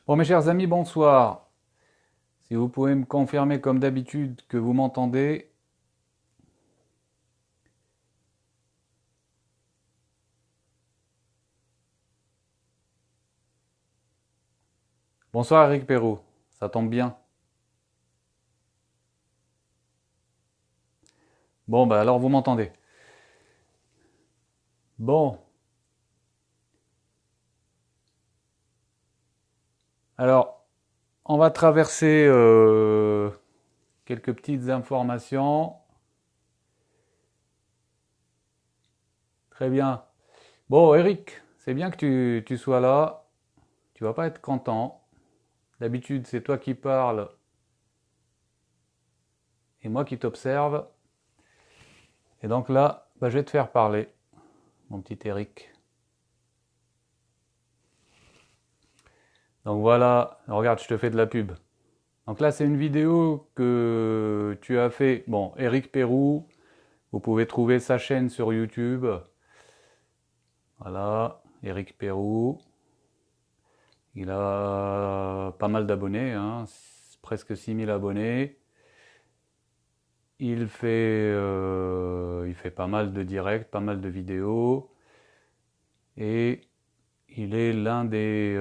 Bon, mes chers amis, bonsoir. Si vous pouvez me confirmer comme d'habitude que vous m'entendez. Bonsoir Eric Perrault, ça tombe bien. Bon, bah alors vous m'entendez. Bon, alors on va traverser quelques petites informations. Très bien. Bon, Eric, c'est bien que tu sois là. Tu vas pas être content. D'habitude, c'est toi qui parles et moi qui t'observe. Et donc là, bah, je vais te faire parler, mon petit Eric. Donc voilà, regarde, je te fais de la pub. Donc là, c'est une vidéo que tu as fait. Bon, Eric Perrou, vous pouvez trouver sa chaîne sur YouTube. Voilà, Eric Perrou. Il a pas mal d'abonnés, hein, presque 6000 abonnés. Il fait pas mal de directs, pas mal de vidéos. Et il est l'un des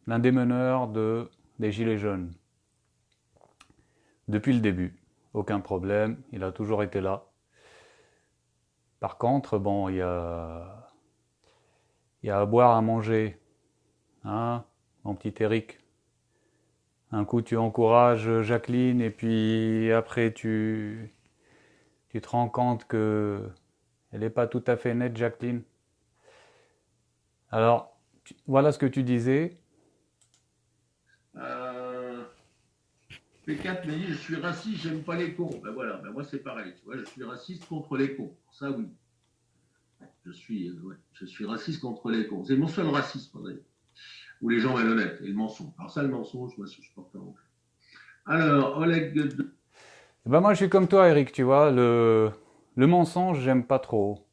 meneurs des Gilets jaunes. Depuis le début. Aucun problème, il a toujours été là. Par contre, bon, il y a à boire, à manger, hein, mon petit Eric. Un coup, tu encourages Jacqueline et puis après, tu te rends compte que elle n'est pas tout à fait nette, Jacqueline. Alors, voilà ce que tu disais. Euh, P4 me dit je suis raciste, j'aime pas les cons. Ben voilà, ben moi c'est pareil, tu vois, je suis raciste contre les cons. Ça oui, ouais, je suis raciste contre les cons. C'est mon seul racisme, d'ailleurs. Ou les gens malhonnêtes et le mensonge. Alors ça, le mensonge, moi, je porte pas. Alors, Oleg de... Ben moi, je suis comme toi, Eric, tu vois. Le mensonge, j'aime pas trop.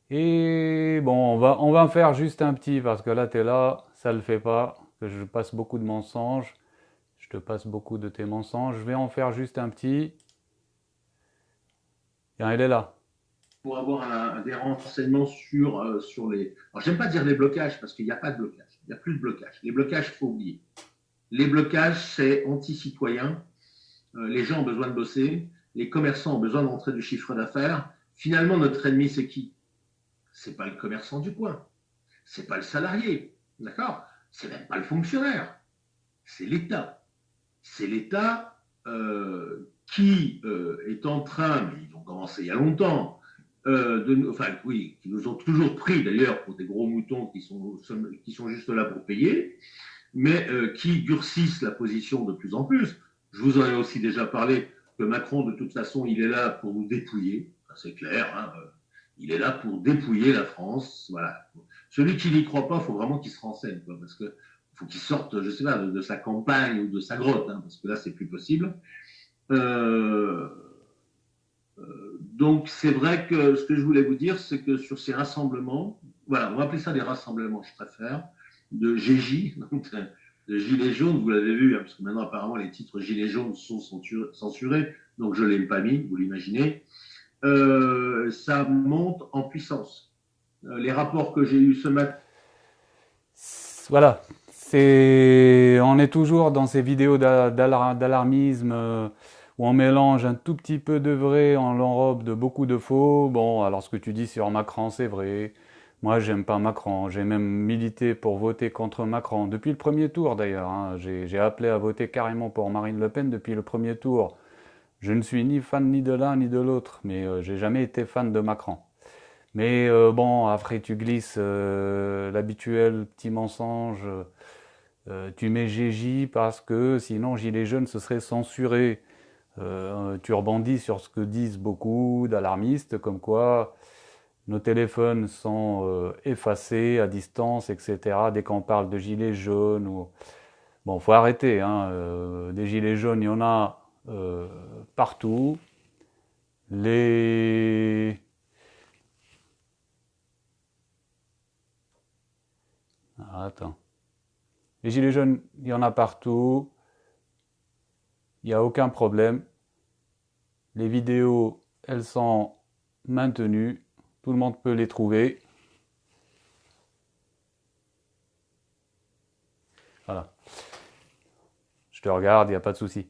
Et bon, on va en faire juste un petit parce que là, t'es là, ça le fait pas. Que je passe beaucoup de mensonges. Je te passe beaucoup de tes mensonges. Je vais en faire juste un petit. Tiens, elle est là. pour avoir des renseignements sur les... Alors, j'aime pas dire les blocages parce qu'il n'y a pas de blocage. Il n'y a plus de blocage. Les blocages, il faut oublier. Les blocages, c'est anti-citoyen. Les gens ont besoin de bosser. Les commerçants ont besoin de rentrer du chiffre d'affaires. Finalement, notre ennemi, c'est qui? C'est pas le commerçant du coin, c'est pas le salarié, d'accord? C'est même pas le fonctionnaire, c'est l'État. C'est l'État qui est en train, mais ils ont commencé il y a longtemps, enfin oui, qui nous ont toujours pris d'ailleurs pour des gros moutons qui sont juste là pour payer, mais qui durcissent la position de plus en plus. Je vous en ai aussi déjà parlé que Macron, de toute façon, il est là pour nous dépouiller, c'est clair. Hein, il est là pour dépouiller la France. Voilà. Celui qui n'y croit pas, il faut vraiment qu'il se renseigne, quoi, parce que faut qu'il sorte, je sais pas, de sa campagne ou de sa grotte, hein, parce que là, c'est plus possible. Euh, donc, c'est vrai que ce que je voulais vous dire, c'est que sur ces rassemblements, voilà, on va appeler ça des rassemblements, je préfère, de GJ, donc de Gilets jaunes, vous l'avez vu, hein, parce que maintenant, apparemment, les titres Gilets jaunes sont censurés, donc je ne l'ai pas mis, vous l'imaginez. Ça monte en puissance. Les rapports que j'ai eus ce matin. Voilà. On est toujours dans ces vidéos d'alarmisme où on mélange un tout petit peu de vrai, on l'enrobe de beaucoup de faux. Bon, alors ce que tu dis sur Macron, c'est vrai. Moi, j'aime pas Macron. J'ai même milité pour voter contre Macron depuis le premier tour d'ailleurs, hein. J'ai appelé à voter carrément pour Marine Le Pen depuis le premier tour. Je ne suis ni fan ni de l'un ni de l'autre, mais j'ai jamais été fan de Macron. Mais bon, après tu glisses l'habituel petit mensonge. Tu mets GJ parce que sinon Gilets jaunes se serait censuré. Tu rebondis sur ce que disent beaucoup d'alarmistes, comme quoi nos téléphones sont effacés à distance, etc. Dès qu'on parle de gilets jaunes. Bon, faut arrêter, hein. Des gilets jaunes, il y en a partout. Les... Ah, attends. Les gilets jaunes, il y en a partout, il n'y a aucun problème. Les vidéos, elles sont maintenues, tout le monde peut les trouver. Voilà, je te regarde, il n'y a pas de souci.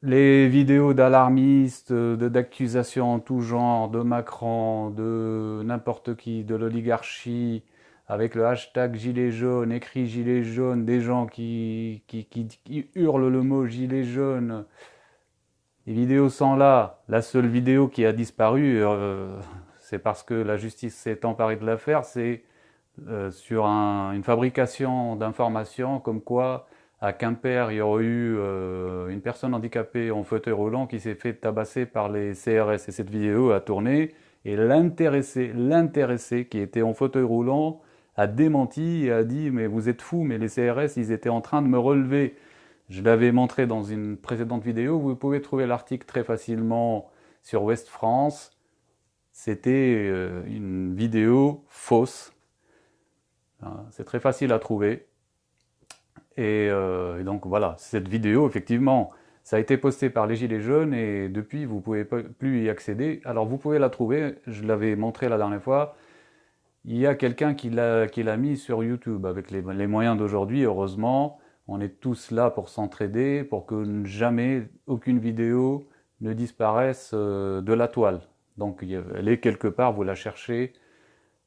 Les vidéos d'alarmistes, d'accusations en tout genre, de Macron, de n'importe qui, de l'oligarchie, avec le hashtag gilet jaune, écrit gilet jaune, des gens qui hurlent le mot gilet jaune. Les vidéos sont là. La seule vidéo qui a disparu, c'est parce que la justice s'est emparée de l'affaire, c'est sur une fabrication d'informations comme quoi à Quimper, il y aurait eu une personne handicapée en fauteuil roulant qui s'est fait tabasser par les CRS. Et cette vidéo a tourné et l'intéressé qui était en fauteuil roulant a démenti et a dit mais vous êtes fous, mais les CRS ils étaient en train de me relever. Je l'avais montré dans une précédente vidéo, vous pouvez trouver l'article très facilement sur Ouest France. C'était une vidéo fausse. C'est très facile à trouver. Et donc voilà, cette vidéo, effectivement, ça a été posté par les Gilets jaunes et depuis, vous ne pouvez plus y accéder. Alors vous pouvez la trouver, je l'avais montré la dernière fois. Il y a quelqu'un qui l'a mis sur YouTube avec les moyens d'aujourd'hui, heureusement. On est tous là pour s'entraider, pour que jamais aucune vidéo ne disparaisse de la toile. Donc elle est quelque part, vous la cherchez.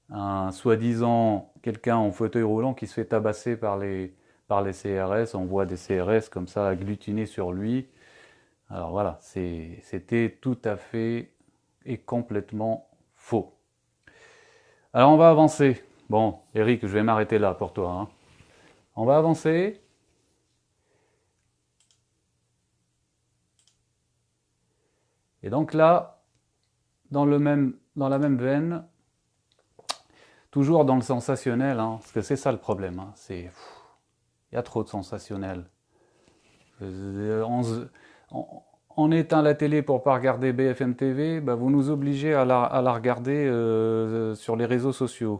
Un soi-disant quelqu'un en fauteuil roulant qui se fait tabasser par les CRS, on voit des CRS comme ça agglutinés sur lui. Alors voilà, c'était tout à fait et complètement faux. Alors on va avancer. Bon, Eric, je vais m'arrêter là pour toi, hein. On va avancer. Et donc là, dans la même veine, toujours dans le sensationnel, hein, parce que c'est ça le problème, hein, il y a trop de sensationnel. On éteint la télé pour pas regarder BFM TV, bah vous nous obligez à la regarder sur les réseaux sociaux.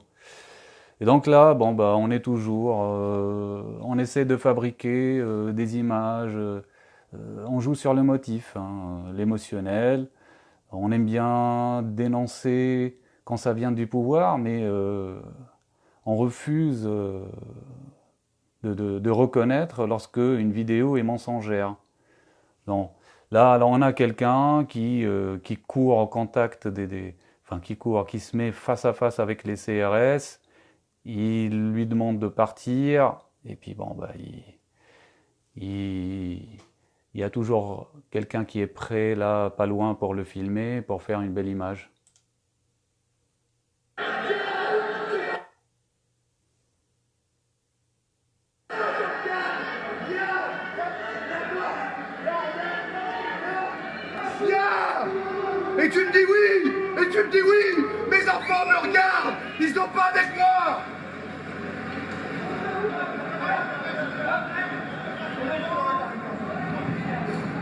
Et donc là, bon bah on est toujours, on essaie de fabriquer des images, on joue sur le motif, hein, l'émotionnel. On aime bien dénoncer quand ça vient du pouvoir, mais on refuse de reconnaître lorsque une vidéo est mensongère. Donc, là, alors on a quelqu'un qui court au contact enfin qui se met face à face avec les CRS. Il lui demande de partir, et puis bon, bah, il y a toujours quelqu'un qui est prêt là, pas loin, pour le filmer, pour faire une belle image. Et tu me dis oui. Et tu me dis oui. Mes enfants me regardent. Ils sont pas avec moi.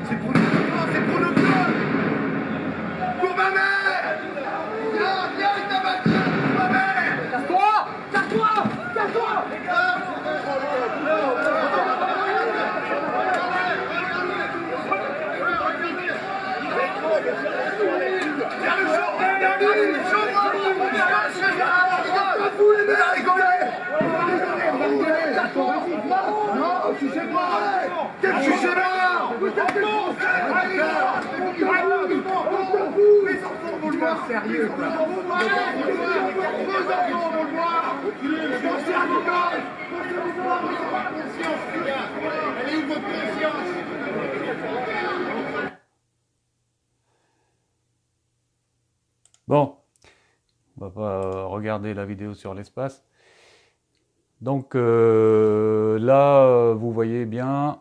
C'est pour nos enfants, c'est pour nos gueules. Pour ma mère. Viens, ta voiture. Pour ma mère. Casse-toi. Casse-toi. Casse-toi. Tu sais pas. Qu'est-ce que tu sais pas. Les enfants vont le voir. Sérieux, quoi. Vos enfants vont le voir. Pensez à l'école. Elle est où votre conscience? Bon, on va pas regarder la vidéo sur l'espace. Donc là, vous voyez bien,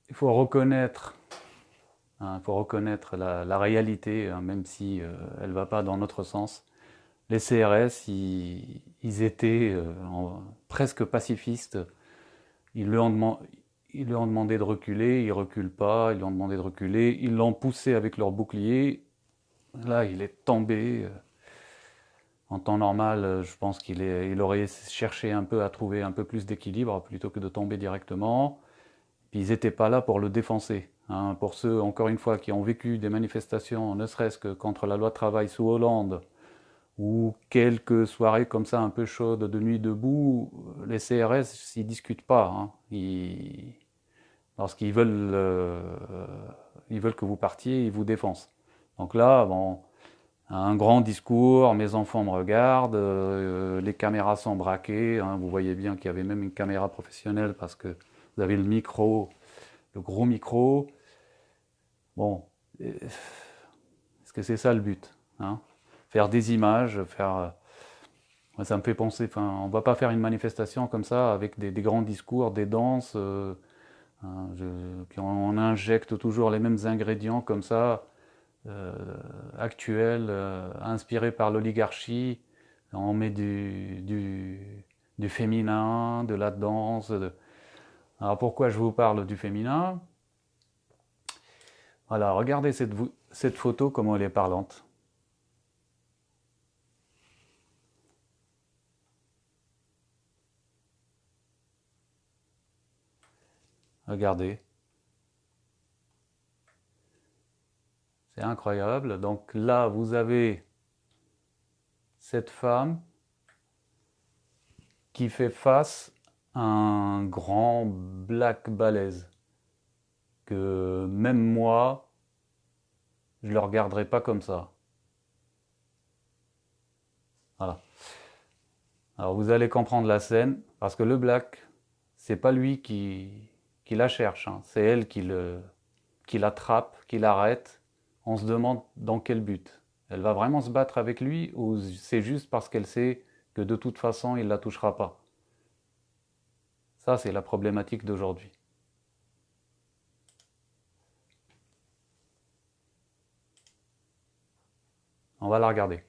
il faut reconnaître, hein, la réalité, hein, même si elle va pas dans notre sens. Les CRS, ils étaient presque pacifistes. Ils lui ont demandé de reculer, il recule pas. Ils lui ont demandé de reculer, ils l'ont poussé avec leur bouclier. Là, il est tombé. En temps normal, je pense il aurait cherché un peu à trouver un peu plus d'équilibre plutôt que de tomber directement. Puis ils n'étaient pas là pour le défoncer, hein. Pour ceux, encore une fois, qui ont vécu des manifestations, ne serait-ce que contre la loi travail sous Hollande, ou quelques soirées comme ça un peu chaudes de nuit debout, les CRS, ils discutent pas, hein. Lorsqu'ils ils veulent que vous partiez, ils vous défoncent. Donc là, bon, un grand discours, mes enfants me regardent, les caméras sont braquées, hein. Vous voyez bien qu'il y avait même une caméra professionnelle parce que vous avez le micro, le gros micro. Bon, est-ce que c'est ça le but, hein? Faire des images, ça me fait penser, enfin, on ne va pas faire une manifestation comme ça avec des grands discours, des danses, hein, puis on injecte toujours les mêmes ingrédients comme ça, euh, actuels, inspirés par l'oligarchie. On met du féminin, de la danse. Alors pourquoi je vous parle du féminin? Voilà, regardez cette photo, comment elle est parlante. Regardez. C'est incroyable. Donc là, vous avez cette femme qui fait face à un grand black balèze que même moi, je ne le regarderai pas comme ça. Voilà. Alors vous allez comprendre la scène, parce que le black, c'est pas lui qui la cherche, hein. C'est elle qui l'attrape, qui l'arrête. On se demande dans quel but. Elle va vraiment se battre avec lui ou c'est juste parce qu'elle sait que de toute façon, il ne la touchera pas. Ça, c'est la problématique d'aujourd'hui. On va la regarder.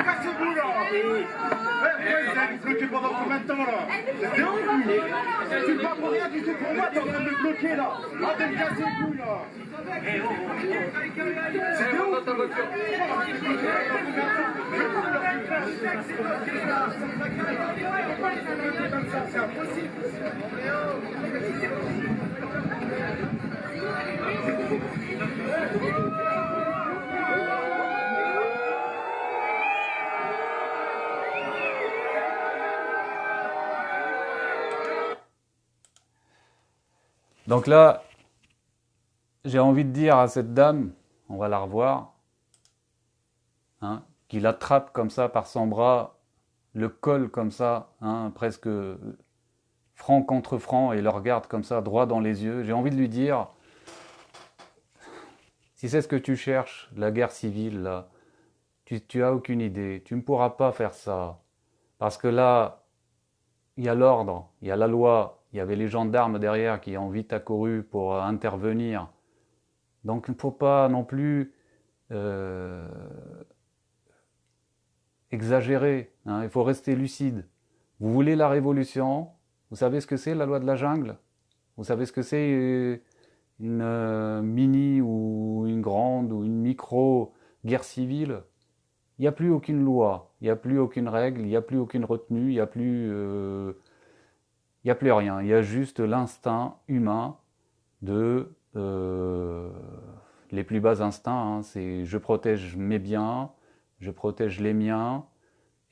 Cassez-vous là! Vous avez bloqué pendant combien de temps là? C'est ouf! Tu parles pour rien du tout pour moi, t'es en train de me bloquer là! Arrêtez de casser le cou là! C'est ouf! Dans ta voiture! C'est impossible! Donc là, j'ai envie de dire à cette dame, on va la revoir, hein, qui l'attrape comme ça par son bras, le colle comme ça, hein, presque franc contre franc, et le regarde comme ça, droit dans les yeux. J'ai envie de lui dire, si c'est ce que tu cherches, la guerre civile, là, tu as aucune idée, tu ne pourras pas faire ça. Parce que là, il y a l'ordre, il y a la loi, il y avait les gendarmes derrière qui ont vite accouru pour intervenir. Donc il ne faut pas non plus exagérer, hein, il faut rester lucide. Vous voulez la révolution, vous savez ce que c'est la loi de la jungle? Vous savez ce que c'est une mini ou une grande ou une micro guerre civile? Il n'y a plus aucune loi, il n'y a plus aucune règle, il n'y a plus aucune retenue, il n'y a plus rien. Il y a juste l'instinct humain de les plus bas instincts, hein, c'est je protège mes biens, je protège les miens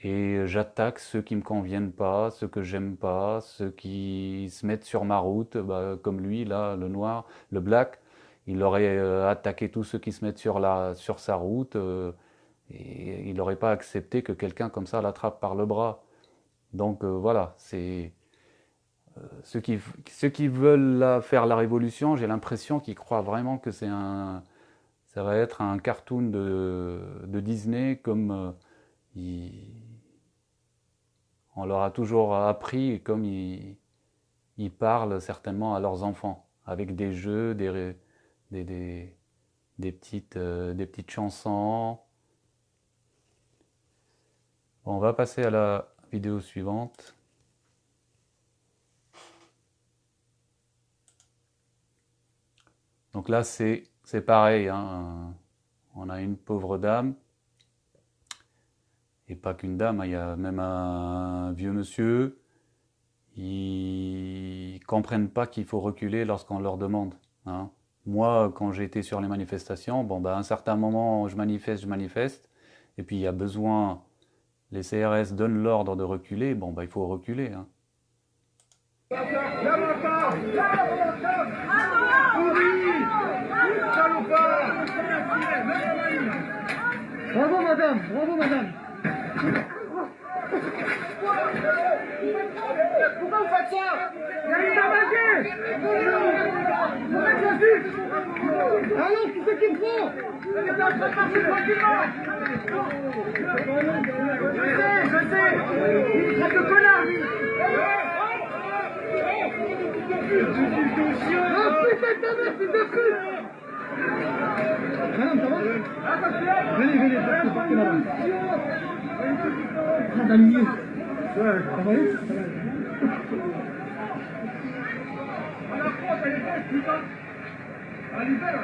et j'attaque ceux qui me conviennent pas, ceux que j'aime pas, ceux qui se mettent sur ma route, bah, comme lui là, le noir, le black, il aurait attaqué tous ceux qui se mettent sur sa route et il n'aurait pas accepté que quelqu'un comme ça l'attrape par le bras. Donc voilà, c'est ceux qui veulent faire la révolution, j'ai l'impression qu'ils croient vraiment que ça va être un cartoon de Disney comme on leur a toujours appris comme ils parlent certainement à leurs enfants, avec des jeux, des petites chansons. Bon, on va passer à la vidéo suivante. Donc là, c'est pareil, hein. On a une pauvre dame, et pas qu'une dame, hein, il y a même un vieux monsieur. Ils comprennent pas qu'il faut reculer lorsqu'on leur demande, hein. Moi, quand j'étais sur les manifestations, bon, à un certain moment, je manifeste, et puis il y a besoin, les CRS donnent l'ordre de reculer, bon, il faut reculer, hein. Bravo madame, bravo madame. Pourquoi vous faites ça? Il y a une tabagie. Ah non, qui c'est qui me prend? Je sais. Traite de connard, lui. Oh putain de ta mère, fils de pute. Madame, ça va? Venez, partez madame. Madame Mieux. Ça va aller? La France, elle est belle, putain. Elle est belle.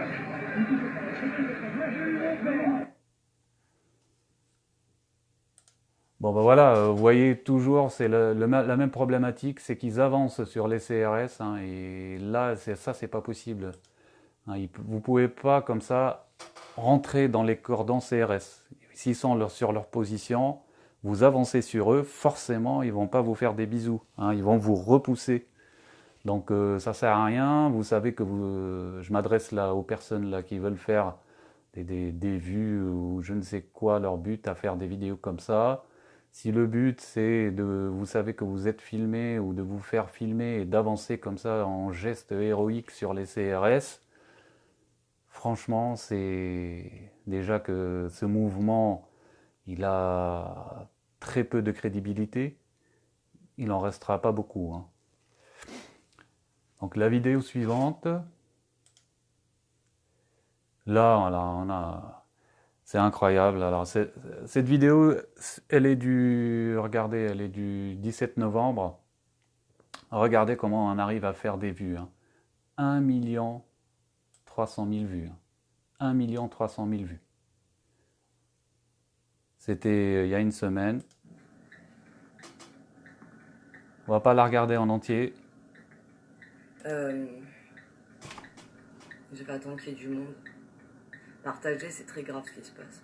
Bon, voilà, vous voyez toujours, c'est la même problématique, c'est qu'ils avancent sur les CRS, hein, et là, ça, c'est pas possible. Hein, vous pouvez pas, comme ça, rentrer dans les cordons CRS. S'ils sont sur leur position, vous avancez sur eux, forcément, ils vont pas vous faire des bisous, hein, ils vont vous repousser. Donc, ça sert à rien. Vous savez que je m'adresse là aux personnes là qui veulent faire des vues ou je ne sais quoi, leur but à faire des vidéos comme ça. Si le but c'est vous savez que vous êtes filmé ou de vous faire filmer et d'avancer comme ça en geste héroïque sur les CRS, franchement, c'est déjà que ce mouvement, il a très peu de crédibilité. Il n'en restera pas beaucoup, hein. Donc la vidéo suivante, là on a, c'est incroyable. Alors cette vidéo, elle est regardez, elle est du 17 novembre. Regardez comment on arrive à faire des vues, hein. 1 300 000 vues, hein. 1 300 000 vues. C'était il y a une semaine. On va pas la regarder en entier. Je vais attendre qu'il y ait du monde. Partager, c'est très grave ce qui se passe.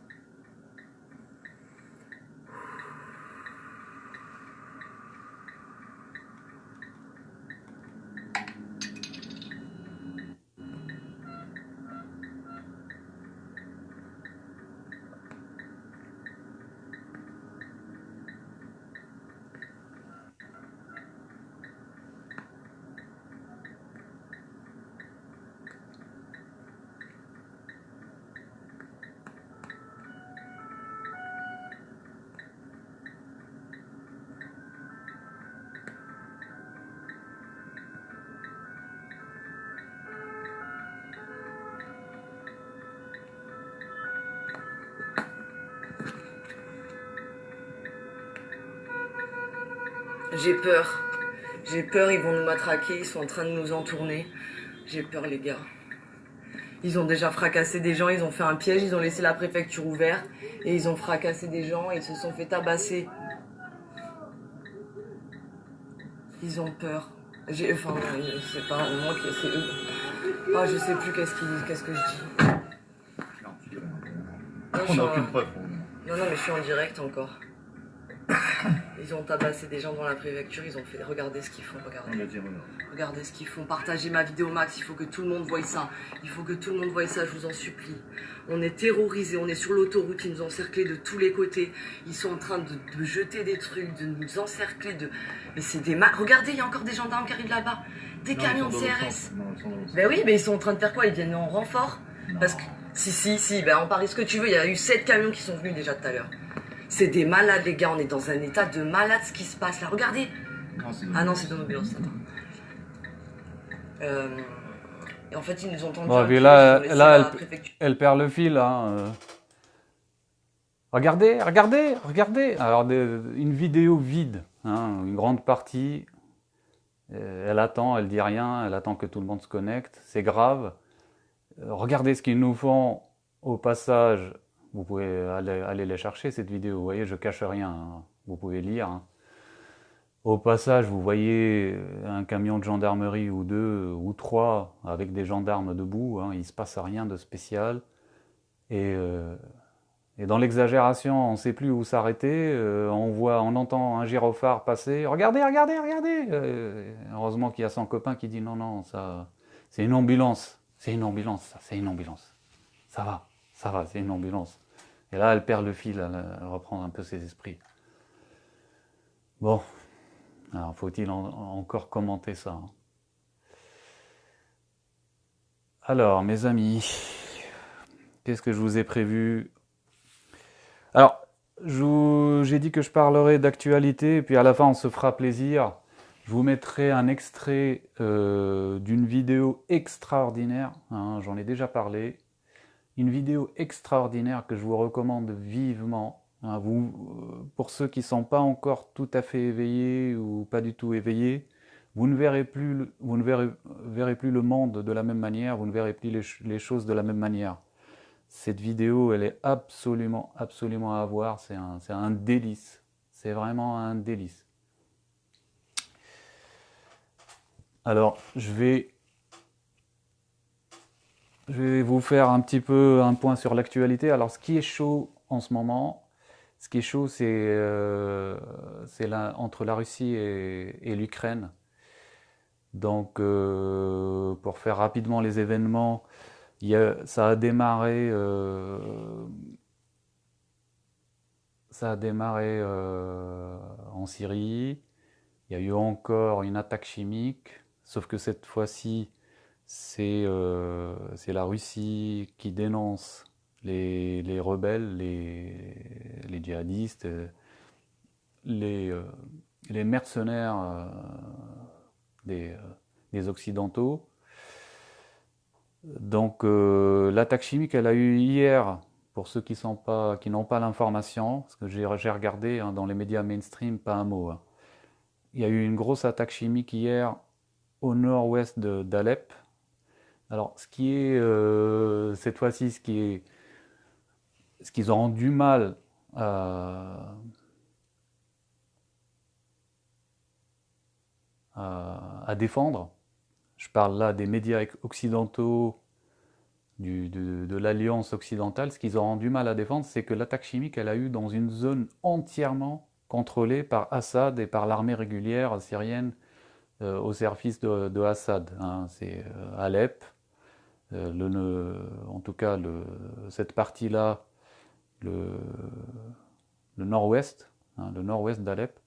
J'ai peur. J'ai peur, ils vont nous matraquer, ils sont en train de nous entourner. J'ai peur, les gars. Ils ont déjà fracassé des gens, ils ont fait un piège, ils ont laissé la préfecture ouverte et ils ont fracassé des gens, ils se sont fait tabasser. Ils ont peur. Enfin, c'est pas moi qui... c'est eux. Ah, je sais plus qu'est-ce que je dis. On n'a aucune preuve. Non, mais je suis en direct encore. Ils ont tabassé des gens dans la préfecture, ils ont fait... Regardez ce qu'ils font, regardez ce qu'ils font. Partagez ma vidéo max, il faut que tout le monde voie ça. Il faut que tout le monde voie ça, je vous en supplie. On est terrorisés, on est sur l'autoroute, ils nous ont encerclés de tous les côtés. Ils sont en train de jeter des trucs, de nous encercler, Mais c'est des... Regardez, il y a encore des gendarmes qui arrivent là-bas. Des camions de CRS. Ben oui, mais ils sont en train de faire quoi? Ils viennent en renfort? Parce que... Si, ben en parie ce que tu veux, il y a eu 7 camions qui sont venus déjà tout à l'heure. C'est des malades, les gars. On est dans un état de malade, ce qui se passe là. Regardez. Ah non, c'est dans l'ambulance. Et en fait, ils nous ont tendu Bon, un puis piège, là, ils ont laissé là la préfecture. elle perd le fil. Hein. Regardez, regardez, regardez. Alors, une vidéo vide, hein, une grande partie. Elle attend, elle dit rien, elle attend que tout le monde se connecte. C'est grave. Regardez ce qu'ils nous font au passage. Vous pouvez aller les chercher, cette vidéo. Vous voyez, je cache rien. Hein. Vous pouvez lire. Hein. Au passage, vous voyez un camion de gendarmerie ou deux ou trois avec des gendarmes debout. Hein. Il ne se passe rien de spécial. Et dans l'exagération, on ne sait plus où s'arrêter. On entend un gyrophare passer. Regardez, regardez, regardez. Heureusement qu'il y a son copain qui dit non, non, ça, c'est une ambulance. C'est une ambulance, ça, c'est une ambulance. Ça va, c'est une ambulance. Et là, elle perd le fil, elle reprend un peu ses esprits. Bon, alors faut-il encore commenter ça, hein. Alors, mes amis, qu'est-ce que je vous ai prévu? Alors, j'ai dit que je parlerai d'actualité, et puis à la fin, on se fera plaisir. Je vous mettrai un extrait d'une vidéo extraordinaire, hein, j'en ai déjà parlé. Une vidéo extraordinaire que je vous recommande vivement. Hein, pour ceux qui ne sont pas encore tout à fait éveillés ou pas du tout éveillés, vous ne verrez plus le monde de la même manière, vous ne verrez plus les choses de la même manière. Cette vidéo, elle est absolument, absolument à voir. C'est un délice. C'est vraiment un délice. Alors, je vais vous faire un petit peu un point sur l'actualité. Alors, ce qui est chaud en ce moment, c'est entre la Russie et l'Ukraine. Donc, pour faire rapidement les événements, ça a démarré en Syrie. Il y a eu encore une attaque chimique, sauf que cette fois-ci, c'est la Russie qui dénonce les rebelles, les djihadistes, les mercenaires des Occidentaux. Donc l'attaque chimique, elle a eu hier, pour ceux qui n'ont pas l'information, parce que j'ai regardé hein, dans les médias mainstream, pas un mot. Hein. Il y a eu une grosse attaque chimique hier au nord-ouest d'Alep. Alors, ce qui est, cette fois-ci, ce qu'ils ont du mal à défendre, je parle là des médias occidentaux, de l'alliance occidentale, ce qu'ils ont du mal à défendre, c'est que l'attaque chimique, elle a eu dans une zone entièrement contrôlée par Assad et par l'armée régulière syrienne au service de Assad. Hein. C'est Alep, en tout cas cette partie-là, le nord-ouest, hein, le nord-ouest d'Alep,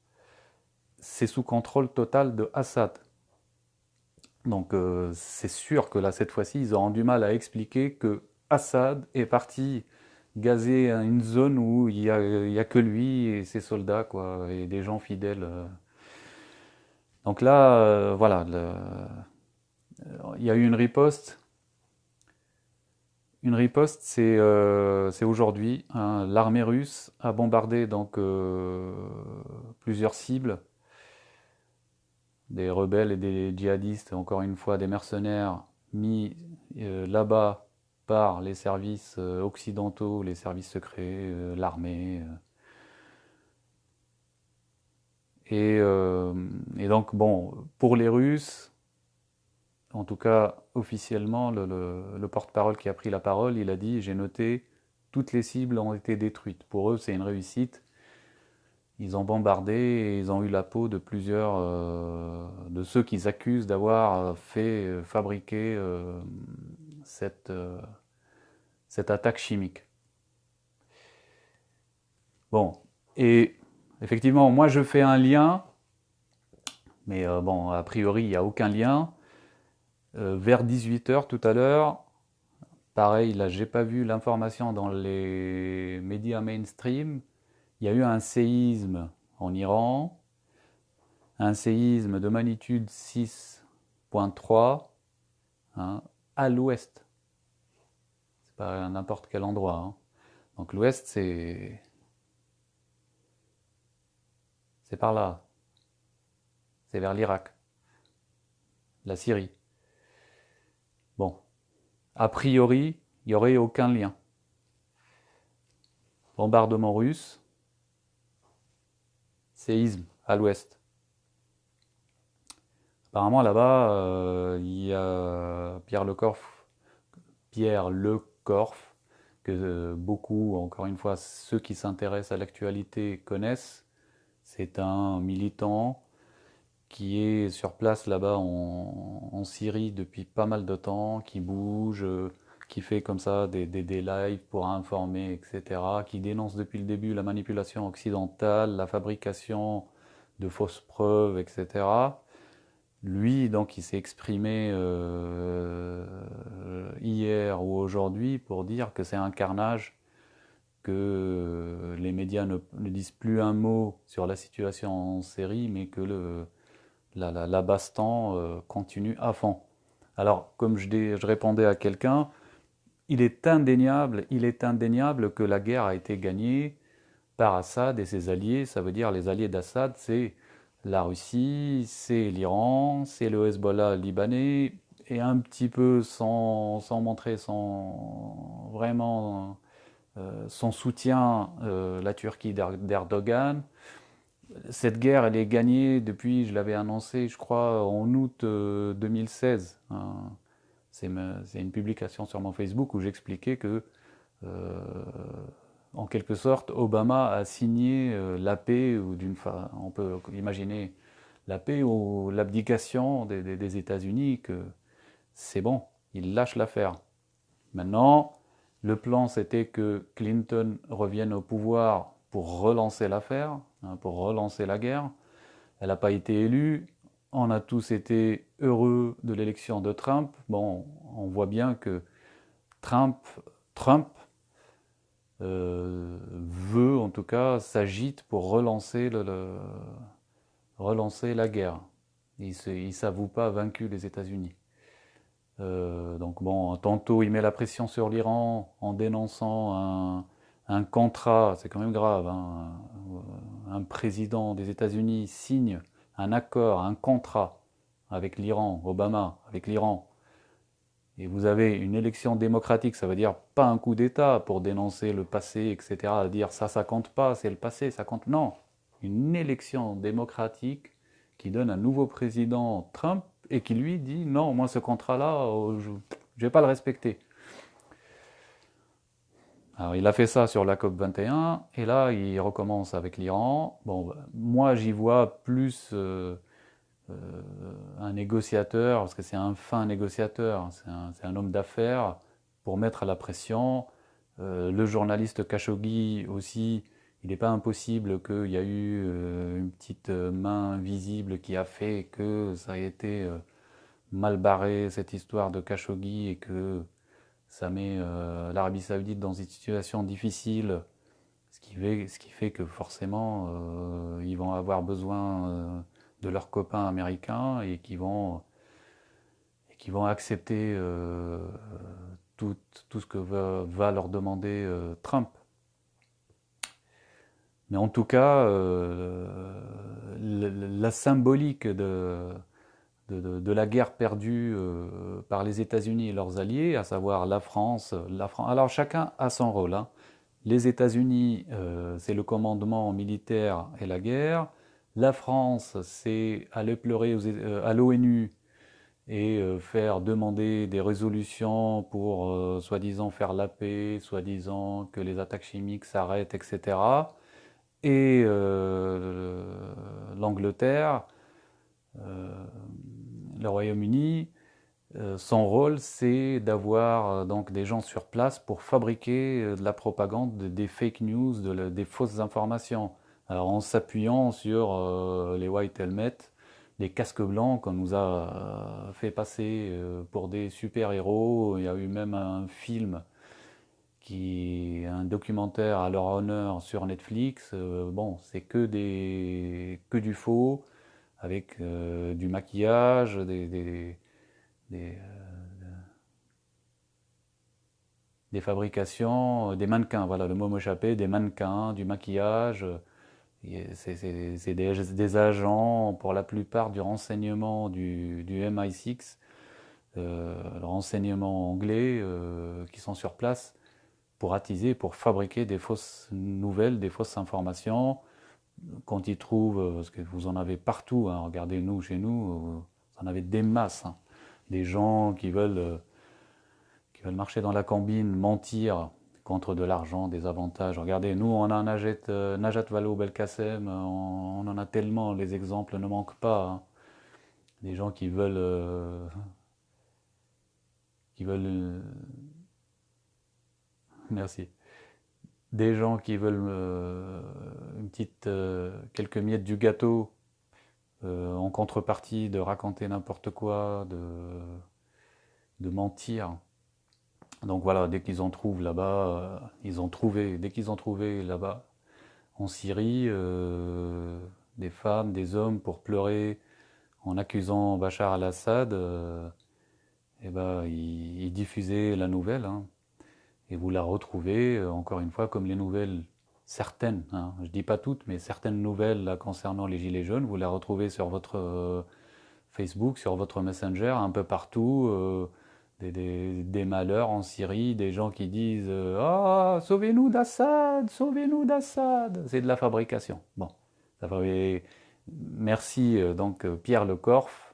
c'est sous contrôle total de Assad. Donc c'est sûr que là, cette fois-ci, ils auront du mal à expliquer que Assad est parti gazer une zone où il y a que lui et ses soldats, quoi, et des gens fidèles. Donc là, voilà, il y a eu une riposte. Une riposte, c'est aujourd'hui. Hein, l'armée russe a bombardé donc plusieurs cibles, des rebelles et des djihadistes, encore une fois des mercenaires mis là-bas par les services occidentaux, les services secrets, l'armée. Et donc, bon, pour les Russes, en tout cas officiellement, le porte-parole qui a pris la parole, il a dit « J'ai noté, toutes les cibles ont été détruites ». Pour eux, c'est une réussite. Ils ont bombardé et ils ont eu la peau de plusieurs de ceux qu'ils accusent d'avoir fait fabriquer cette attaque chimique. Bon, et effectivement, moi je fais un lien, mais bon, a priori il n'y a aucun lien. Vers 18h tout à l'heure, pareil, là j'ai pas vu l'information dans les médias mainstream, il y a eu un séisme en Iran, un séisme de magnitude 6,3 hein, à l'ouest. C'est pas n'importe quel endroit. Hein. Donc l'ouest, c'est par là. C'est vers l'Irak, la Syrie. Bon, a priori, il n'y aurait aucun lien. Bombardement russe, séisme à l'ouest. Apparemment là-bas, il y a Pierre Le Corf, que beaucoup, encore une fois, ceux qui s'intéressent à l'actualité connaissent. C'est un militant qui est sur place là-bas en Syrie depuis pas mal de temps, qui bouge, qui fait comme ça des lives pour informer, etc., qui dénonce depuis le début la manipulation occidentale, la fabrication de fausses preuves, etc. Lui, donc, il s'est exprimé hier ou aujourd'hui pour dire que c'est un carnage, que les médias ne disent plus un mot sur la situation en Syrie, mais que la baston continue à fond. Alors, comme je répondais à quelqu'un, il est indéniable que la guerre a été gagnée par Assad et ses alliés. Ça veut dire les alliés d'Assad, c'est la Russie, c'est l'Iran, c'est le Hezbollah libanais, et un petit peu sans montrer vraiment son soutien, la Turquie d'Erdogan. Cette guerre, elle est gagnée depuis, je l'avais annoncé, je crois, en août 2016. Hein. C'est une publication sur mon Facebook où j'expliquais que, en quelque sorte, Obama a signé la paix, ou on peut imaginer la paix ou l'abdication des États-Unis, que c'est bon, il lâche l'affaire. Maintenant, le plan, c'était que Clinton revienne au pouvoir pour relancer l'affaire, hein, pour relancer la guerre. Elle n'a pas été élue. On a tous été heureux de l'élection de Trump. Bon, on voit bien que Trump veut, en tout cas, s'agite pour relancer la guerre. Il ne s'avoue pas vaincu les États-Unis. Donc bon, tantôt il met la pression sur l'Iran en dénonçant un contrat, c'est quand même grave, hein, un président des États-Unis signe un accord, un contrat avec l'Iran, Obama, avec l'Iran, et vous avez une élection démocratique, ça veut dire pas un coup d'État pour dénoncer le passé, etc., dire ça compte pas, c'est le passé, ça compte, non, une élection démocratique qui donne un nouveau président, Trump, et qui lui dit non, moi ce contrat-là, je ne vais pas le respecter. Alors il a fait ça sur la COP21, et là il recommence avec l'Iran. Bon, moi j'y vois plus un négociateur, parce que c'est un fin négociateur, c'est un homme d'affaires, pour mettre la pression. Le journaliste Khashoggi aussi, il n'est pas impossible qu'il y a eu une petite main invisible qui a fait que ça a été mal barré, cette histoire de Khashoggi, et que ça met l'Arabie Saoudite dans une situation difficile, ce qui fait que forcément ils vont avoir besoin de leurs copains américains, et qui vont accepter tout ce que va leur demander Trump. Mais en tout cas, la symbolique de la guerre perdue par les États-Unis et leurs alliés, à savoir la France. Alors chacun a son rôle. Hein. Les États-Unis, c'est le commandement militaire et la guerre. La France, c'est aller pleurer à l'ONU et faire demander des résolutions pour soi-disant faire la paix, soi-disant que les attaques chimiques s'arrêtent, etc. Et l'Angleterre, le Royaume-Uni, son rôle, c'est d'avoir donc des gens sur place pour fabriquer de la propagande, des fake news, des fausses informations. Alors en s'appuyant sur les white helmets, les casques blancs qu'on nous a fait passer pour des super-héros. Il y a eu même un film qui est un documentaire à leur honneur sur Netflix. Bon, c'est que du faux, avec du maquillage, des, des fabrications, des mannequins, voilà, le mot m'échappait, des mannequins, du maquillage. C'est des agents, pour la plupart, du renseignement du MI6, le renseignement anglais, qui sont sur place pour attiser, pour fabriquer des fausses nouvelles, des fausses informations. Quand ils trouvent, parce que vous en avez partout, hein, regardez nous, chez nous, vous en avez des masses, hein, des gens qui veulent marcher dans la combine, mentir contre de l'argent, des avantages. Regardez, nous, on a un Najat Vallaud-Belkacem, on en a tellement, les exemples ne manquent pas, hein. Des gens qui veulent merci. Des gens qui veulent quelques miettes du gâteau en contrepartie de raconter n'importe quoi, de mentir. Donc voilà, dès qu'ils en trouvent là-bas, dès qu'ils ont trouvé là-bas en Syrie, des femmes, des hommes pour pleurer en accusant Bachar al-Assad, eh ben, ils diffusaient la nouvelle, hein. Et vous la retrouvez, encore une fois, comme les nouvelles, certaines, hein, je dis pas toutes, mais certaines nouvelles là, concernant les Gilets jaunes, vous la retrouvez sur votre Facebook, sur votre Messenger, un peu partout, des malheurs en Syrie, des gens qui disent ah, sauvez-nous d'Assad, sauvez-nous d'Assad. C'est de la fabrication. Bon, merci donc Pierre Lecorf.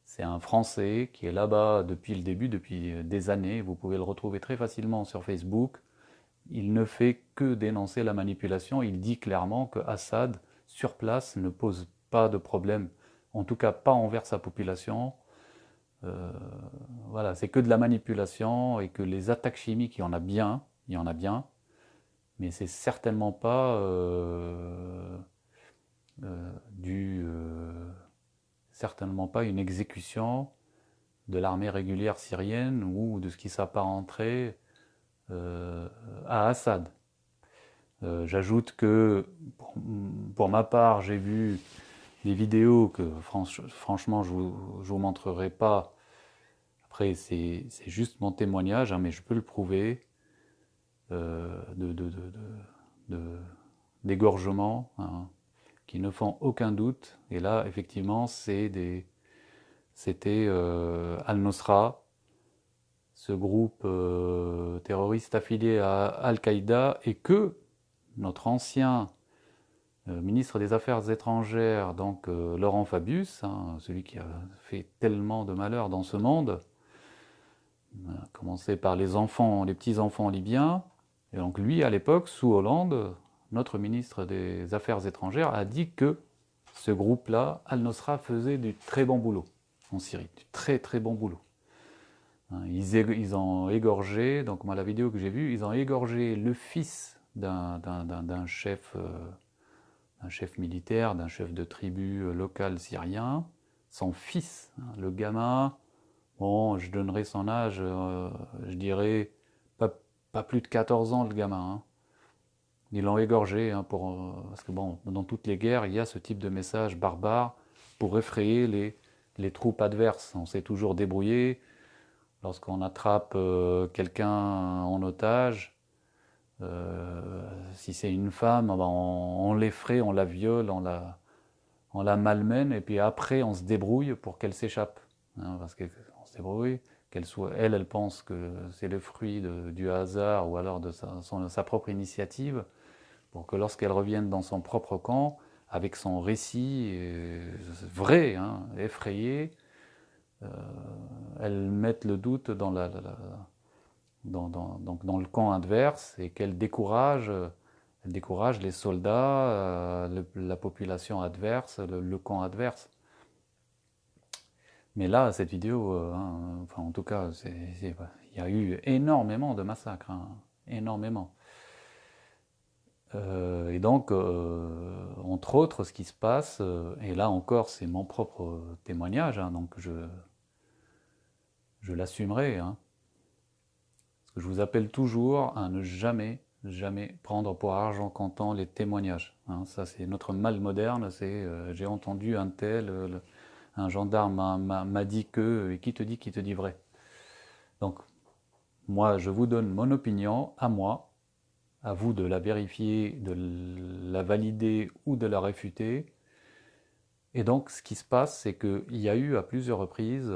C'est un Français qui est là-bas depuis le début, depuis des années. Vous pouvez le retrouver très facilement sur Facebook. Il ne fait que dénoncer la manipulation. Il dit clairement que Assad, sur place, ne pose pas de problème, en tout cas pas envers sa population. Voilà, c'est que de la manipulation et que les attaques chimiques, il y en a bien, mais c'est certainement pas certainement pas une exécution de l'armée régulière syrienne ou de ce qui s'apparenterait à Assad. J'ajoute que pour ma part, j'ai vu des vidéos que franchement je vous montrerai pas. Après c'est juste mon témoignage, hein, mais je peux le prouver, d'égorgements, hein, qui ne font aucun doute. Et là, effectivement, c'était Al-Nosra, ce groupe terroriste affilié à Al-Qaïda, et que notre ancien ministre des Affaires étrangères, donc Laurent Fabius, hein, celui qui a fait tellement de malheur dans ce monde, a commencé par les petits-enfants libyens, et donc lui, à l'époque, sous Hollande, notre ministre des Affaires étrangères a dit que ce groupe-là, Al-Nosra, faisait du très bon boulot en Syrie, du très très bon boulot. Ils ont égorgé, donc moi la vidéo que j'ai vue, ils ont égorgé le fils d'un chef militaire, d'un chef de tribu local syrien, son fils, hein, le gamin, bon, je donnerai son âge, je dirais pas plus de 14 ans le gamin, hein. Ils l'ont égorgé, hein, parce que bon, dans toutes les guerres, il y a ce type de message barbare pour effrayer les troupes adverses. On s'est toujours débrouillé. Lorsqu'on attrape quelqu'un en otage, si c'est une femme, on l'effraie, on la viole, on la malmène, et puis après on se débrouille pour qu'elle s'échappe, hein, parce qu'on se débrouille, elle pense que c'est le fruit du hasard ou alors de sa propre initiative, pour que lorsqu'elle revienne dans son propre camp, avec son récit vrai, hein, effrayé, elle mette le doute dans le camp adverse, et qu'elle décourage les soldats, la population adverse, le camp adverse. Mais là, cette vidéo, hein, enfin en tout cas, il y a eu énormément de massacres, hein, énormément. Et donc, entre autres, ce qui se passe, et là encore, c'est mon propre témoignage, hein, donc je l'assumerai, hein. Je vous appelle toujours à ne jamais, jamais prendre pour argent comptant les témoignages. Hein. Ça, c'est notre mal moderne. C'est j'ai entendu un tel, un gendarme m'a dit que, et qui te dit vrai. Donc, moi, je vous donne mon opinion à moi, à vous de la vérifier, de la valider ou de la réfuter. Et donc, ce qui se passe, c'est qu'il y a eu à plusieurs reprises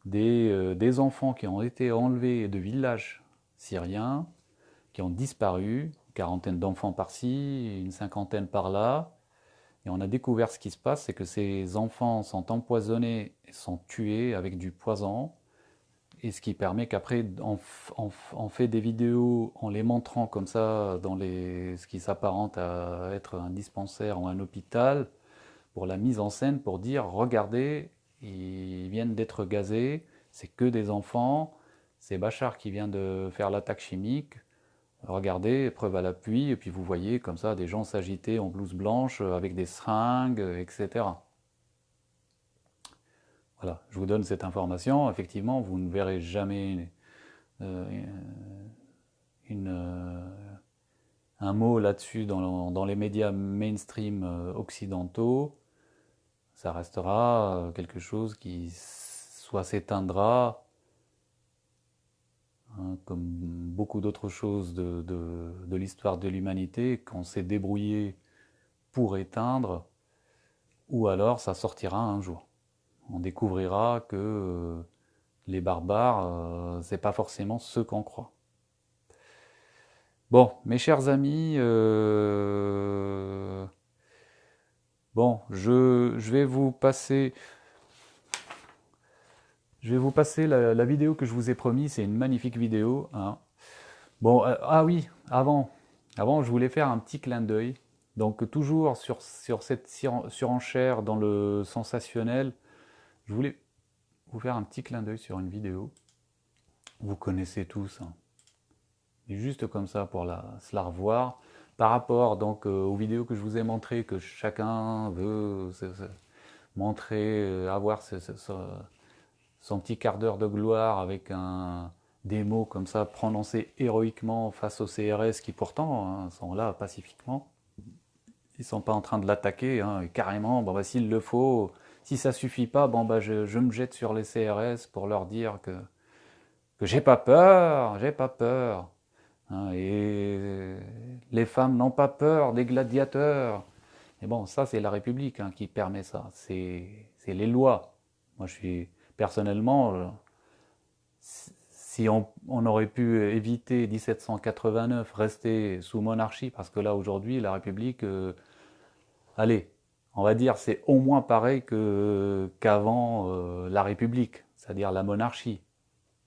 des enfants qui ont été enlevés de villages syriens, qui ont disparu, une quarantaine d'enfants par-ci, une cinquantaine par-là. Et on a découvert ce qui se passe, c'est que ces enfants sont empoisonnés, sont tués avec du poison. Et ce qui permet qu'après, on fait des vidéos en les montrant comme ça dans ce qui s'apparente à être un dispensaire ou un hôpital, pour la mise en scène, pour dire, regardez, ils viennent d'être gazés, c'est que des enfants, c'est Bachar qui vient de faire l'attaque chimique, regardez, preuve à l'appui, et puis vous voyez comme ça des gens s'agiter en blouse blanche avec des seringues, etc. Voilà, je vous donne cette information. Effectivement, vous ne verrez jamais un mot là-dessus dans les médias mainstream occidentaux. Ça restera quelque chose qui soit s'éteindra, hein, comme beaucoup d'autres choses de l'histoire de l'humanité, qu'on s'est débrouillé pour éteindre, ou alors ça sortira un jour. On découvrira que les barbares, c'est pas forcément ceux qu'on croit. Bon, mes chers amis, bon, je vais vous passer la vidéo que je vous ai promis. C'est une magnifique vidéo. Hein. Bon, ah oui, avant, je voulais faire un petit clin d'œil. Donc toujours sur cette surenchère dans le sensationnel, je voulais vous faire un petit clin d'œil sur une vidéo. Vous connaissez tous. Hein. Et juste comme ça pour se la revoir. Par rapport donc aux vidéos que je vous ai montrées, que chacun veut montrer, avoir son petit quart d'heure de gloire avec des mots comme ça prononcés héroïquement face aux CRS qui pourtant hein, sont là pacifiquement. Ils ne sont pas en train de l'attaquer, hein, et carrément, bon, bah, s'il le faut, si ça ne suffit pas, bon, bah, je me jette sur les CRS pour leur dire que j'ai pas peur, j'ai pas peur. Hein, et les femmes n'ont pas peur des gladiateurs. Et bon, ça c'est la République hein, qui permet ça, c'est les lois. Moi je suis personnellement, si on aurait pu éviter 1789, rester sous monarchie, parce que là aujourd'hui la République, allez, on va dire c'est au moins pareil qu'avant la République, c'est-à-dire la monarchie.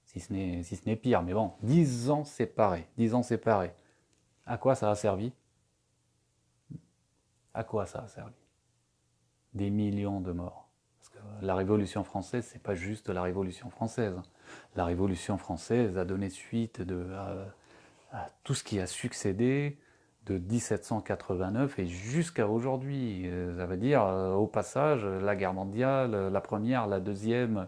Si ce n'est pire, mais bon, 10 ans séparés, 10 ans séparés. À quoi ça a servi? À quoi ça a servi? Des millions de morts. Parce que la Révolution française, c'est pas juste la Révolution française. La Révolution française a donné suite à tout ce qui a succédé de 1789 et jusqu'à aujourd'hui. Ça veut dire, au passage, la guerre mondiale, la première, la deuxième,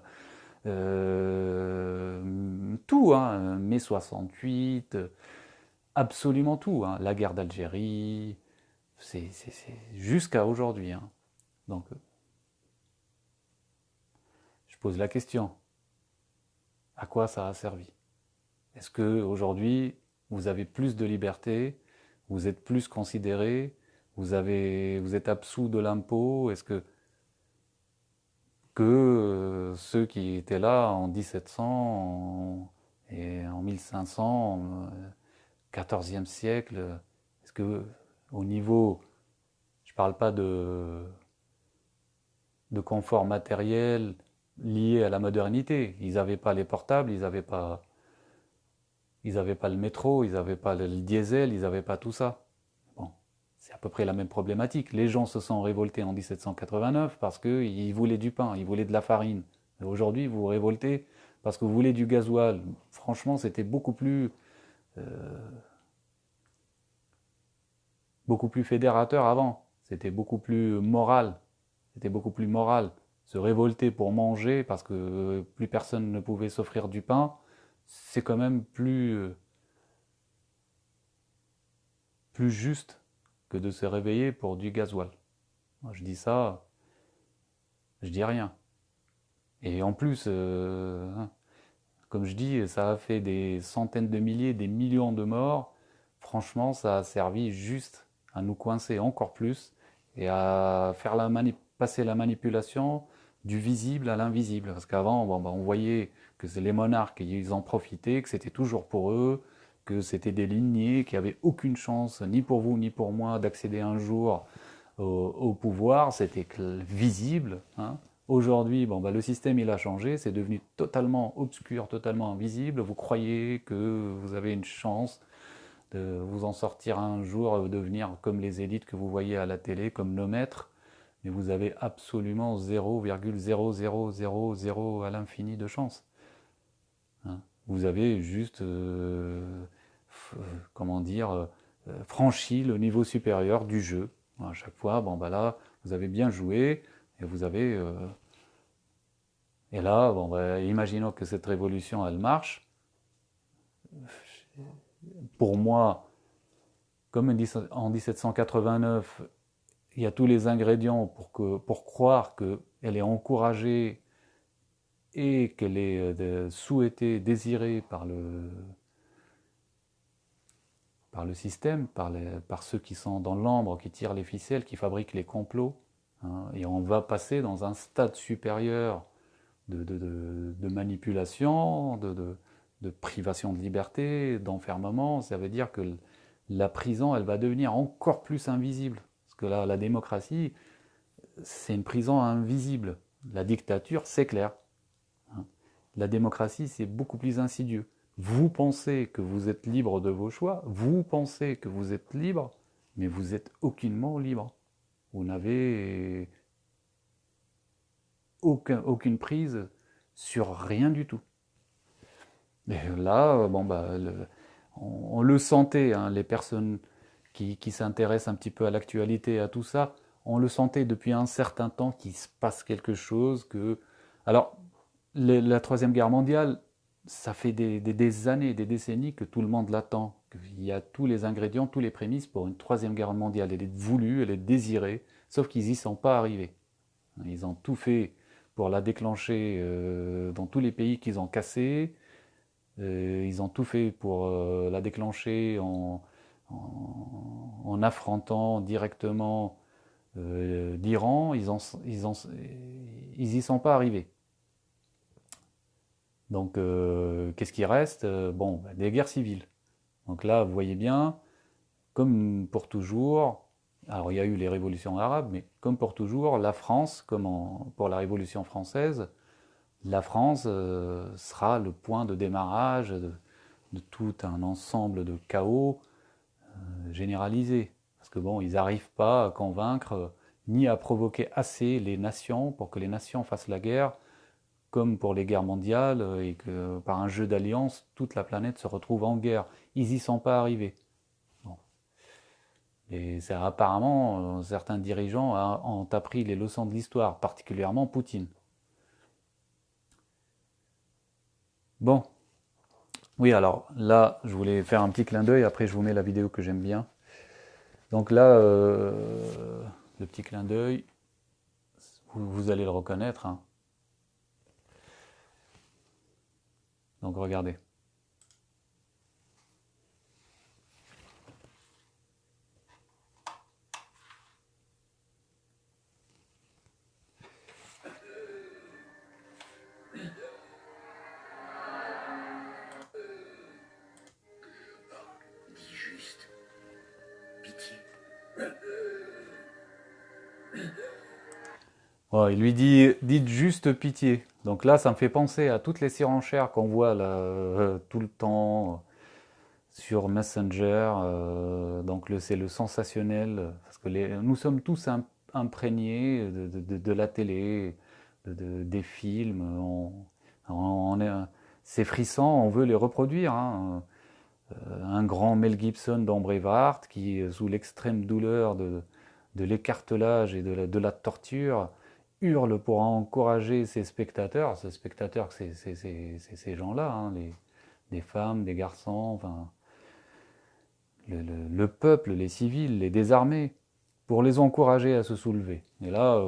tout, hein, mai 68, absolument tout, hein, la guerre d'Algérie, c'est jusqu'à aujourd'hui. Hein. Donc, je pose la question, à quoi ça a servi? Est-ce qu'aujourd'hui, vous avez plus de liberté, vous êtes plus considéré, vous êtes absous de l'impôt? Est-ce que ceux qui étaient là en 1700 et en 1500, 14e siècle, est-ce que au niveau, je ne parle pas de confort matériel lié à la modernité, ils n'avaient pas les portables, ils n'avaient pas le métro, ils n'avaient pas le diesel, ils n'avaient pas tout ça. C'est à peu près la même problématique. Les gens se sont révoltés en 1789 parce qu'ils voulaient du pain, ils voulaient de la farine. Aujourd'hui, vous vous révoltez parce que vous voulez du gasoil. Franchement, c'était beaucoup plus fédérateur avant. C'était beaucoup plus moral. C'était beaucoup plus moral. Se révolter pour manger parce que plus personne ne pouvait s'offrir du pain, c'est quand même plus juste que de se réveiller pour du gasoil. Moi, je dis ça, je dis rien. Et en plus, comme je dis, ça a fait des centaines de milliers, des millions de morts. Franchement, ça a servi juste à nous coincer encore plus et à faire passer la manipulation du visible à l'invisible. Parce qu'avant, bon, on voyait que c'est les monarques, ils en profitaient, que c'était toujours pour eux, que c'était des lignées, qui n'avaient aucune chance, ni pour vous, ni pour moi, d'accéder un jour au pouvoir. C'était visible, hein. Aujourd'hui, le système il a changé, c'est devenu totalement obscur, totalement invisible. Vous croyez que vous avez une chance de vous en sortir un jour, devenir comme les élites que vous voyez à la télé, comme nos maîtres, mais vous avez absolument 0,0000 à l'infini de chance. Hein. Vous avez juste, franchi le niveau supérieur du jeu. À chaque fois, là, vous avez bien joué et vous avez... Et là, imaginons que cette révolution, elle marche. Pour moi, comme en 1789, il y a tous les ingrédients pour croire qu'elle est encouragée et qu'elle est souhaitée, désirée par le système, par ceux qui sont dans l'ombre, qui tirent les ficelles, qui fabriquent les complots. Hein, et on va passer dans un stade supérieur de manipulation, de privation de liberté, d'enfermement. Ça veut dire que la prison, elle va devenir encore plus invisible. Parce que là, la démocratie, c'est une prison invisible. La dictature, c'est clair. La démocratie, c'est beaucoup plus insidieux. Vous pensez que vous êtes libre de vos choix, vous pensez que vous êtes libre, mais vous êtes aucunement libre. Vous n'avez aucune prise sur rien du tout. Et là, on le sentait, hein, les personnes qui s'intéressent un petit peu à l'actualité, à tout ça, on le sentait depuis un certain temps qu'il se passe quelque chose. Alors, la Troisième Guerre mondiale, ça fait des années, des décennies que tout le monde l'attend. Il y a tous les ingrédients, tous les prémices pour une Troisième Guerre mondiale. Elle est voulue, elle est désirée, sauf qu'ils n'y sont pas arrivés. Ils ont tout fait pour la déclencher dans tous les pays qu'ils ont cassés. Ils ont tout fait pour la déclencher en affrontant directement l'Iran. Ils y sont pas arrivés. Donc, qu'est-ce qui reste? Des guerres civiles. Donc là, vous voyez bien, comme pour toujours, alors il y a eu les révolutions arabes, mais comme pour toujours, la France, pour la Révolution française, la France sera le point de démarrage de tout un ensemble de chaos généralisé. Parce que ils n'arrivent pas à convaincre ni à provoquer assez les nations pour que les nations fassent la guerre, comme pour les guerres mondiales, et que par un jeu d'alliance, toute la planète se retrouve en guerre. Ils n'y sont pas arrivés. Bon. Et apparemment, certains dirigeants ont appris les leçons de l'histoire, particulièrement Poutine. Bon. Oui, alors là, je voulais faire un petit clin d'œil, après je vous mets la vidéo que j'aime bien. Donc là, le petit clin d'œil, vous allez le reconnaître, hein. Donc regardez. Dis juste pitié. Oh, il lui dit « dites juste pitié ». Donc là, ça me fait penser à toutes les surenchères qu'on voit là, tout le temps sur Messenger. Donc c'est le sensationnel, parce que nous sommes tous imprégnés de la télé, des films. C'est frisant, on veut les reproduire, hein. Un grand Mel Gibson dans Braveheart qui, sous l'extrême douleur de l'écartelage et de la torture, hurle pour encourager ses spectateurs. Ces spectateurs, c'est ces gens-là, hein, des femmes, des garçons, enfin, le peuple, les civils, les désarmés, pour les encourager à se soulever. Et là,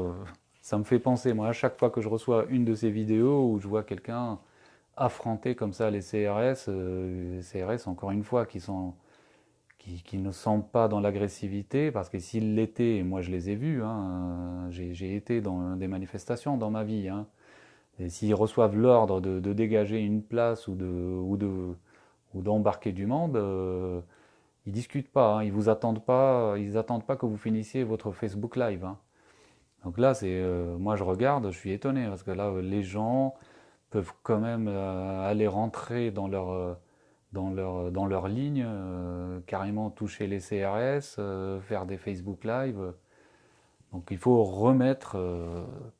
ça me fait penser, moi, à chaque fois que je reçois une de ces vidéos où je vois quelqu'un affronter comme ça les CRS, encore une fois, qui ne sont pas dans l'agressivité, parce que s'ils l'étaient, et moi je les ai vus, hein, j'ai été dans des manifestations dans ma vie, hein, et s'ils reçoivent l'ordre de dégager une place ou d'embarquer du monde, ils discutent pas, hein, ils attendent pas que vous finissiez votre Facebook Live, hein. Donc là, moi je regarde, je suis étonné, parce que là, les gens peuvent quand même aller rentrer dans leur ligne, carrément toucher les CRS, faire des Facebook Live. Donc il faut remettre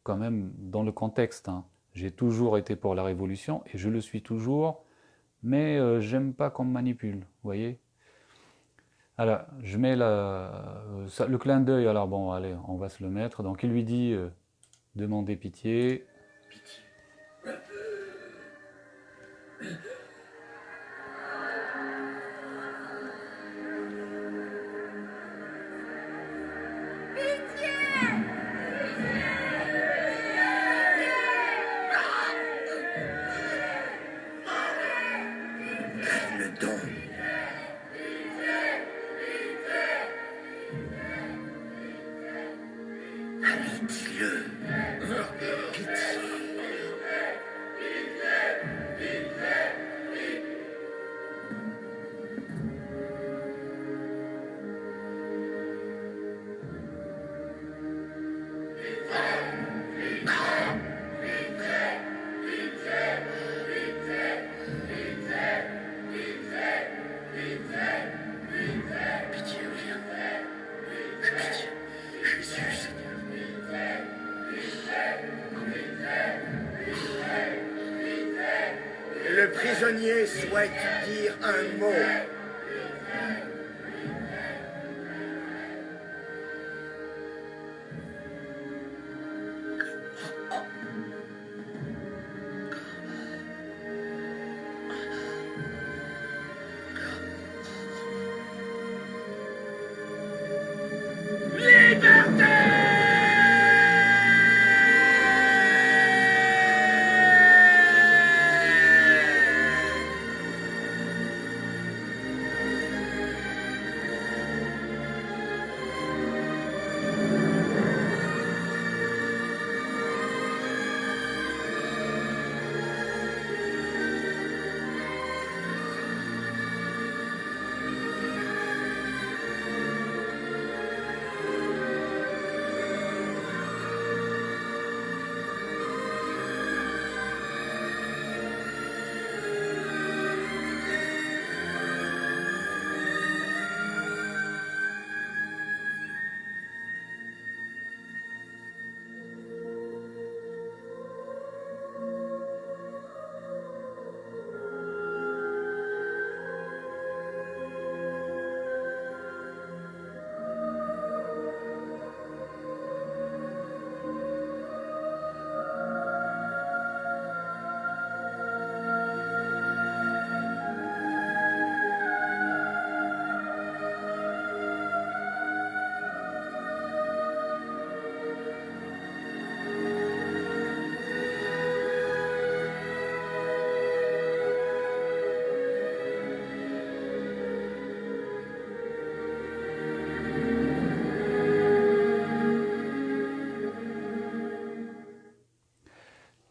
quand même dans le contexte, hein. J'ai toujours été pour la révolution et je le suis toujours, mais j'aime pas qu'on me manipule, vous voyez. Alors, je mets le clin d'œil, alors bon, allez, on va se le mettre. Donc il lui dit, demandez pitié. Le don. Allez, dis-le. Pitié. Pitié, William. Pitié. Jésus, Seigneur. Le prisonnier souhaite dire un mot.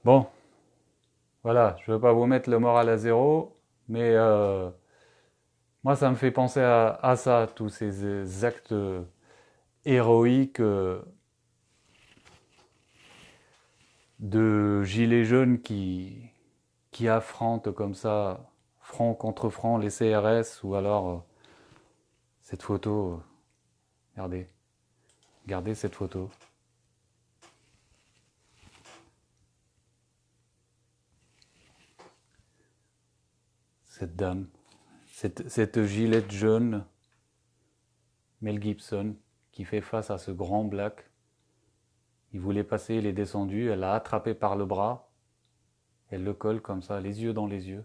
Bon, voilà, je ne veux pas vous mettre le moral à zéro, mais moi ça me fait penser à ça, tous ces actes héroïques de gilets jaunes qui affrontent comme ça, front contre front, les CRS, ou alors cette photo, regardez, regardez cette photo. Cette dame, cette gilette jaune, Mel Gibson, qui fait face à ce grand black. Il voulait passer, il est descendu, elle l'a attrapé par le bras, elle le colle comme ça, les yeux dans les yeux.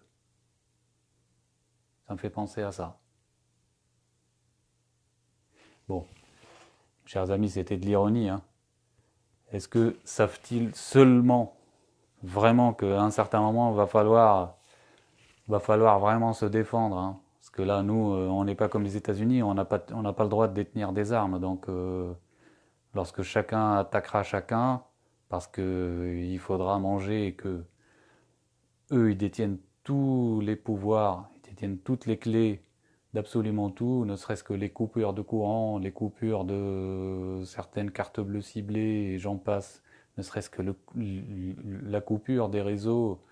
Ça me fait penser à ça. Bon, chers amis, c'était de l'ironie, hein. Est-ce que savent-ils seulement, vraiment, qu'à un certain moment, va falloir vraiment se défendre, hein. Parce que là, nous, on n'est pas comme les États-Unis, on n'a pas le droit de détenir des armes. Donc, lorsque chacun attaquera chacun, parce qu'il faudra manger et que eux, ils détiennent tous les pouvoirs, ils détiennent toutes les clés d'absolument tout, ne serait-ce que les coupures de courant, les coupures de certaines cartes bleues ciblées, et j'en passe, ne serait-ce que la coupure des réseaux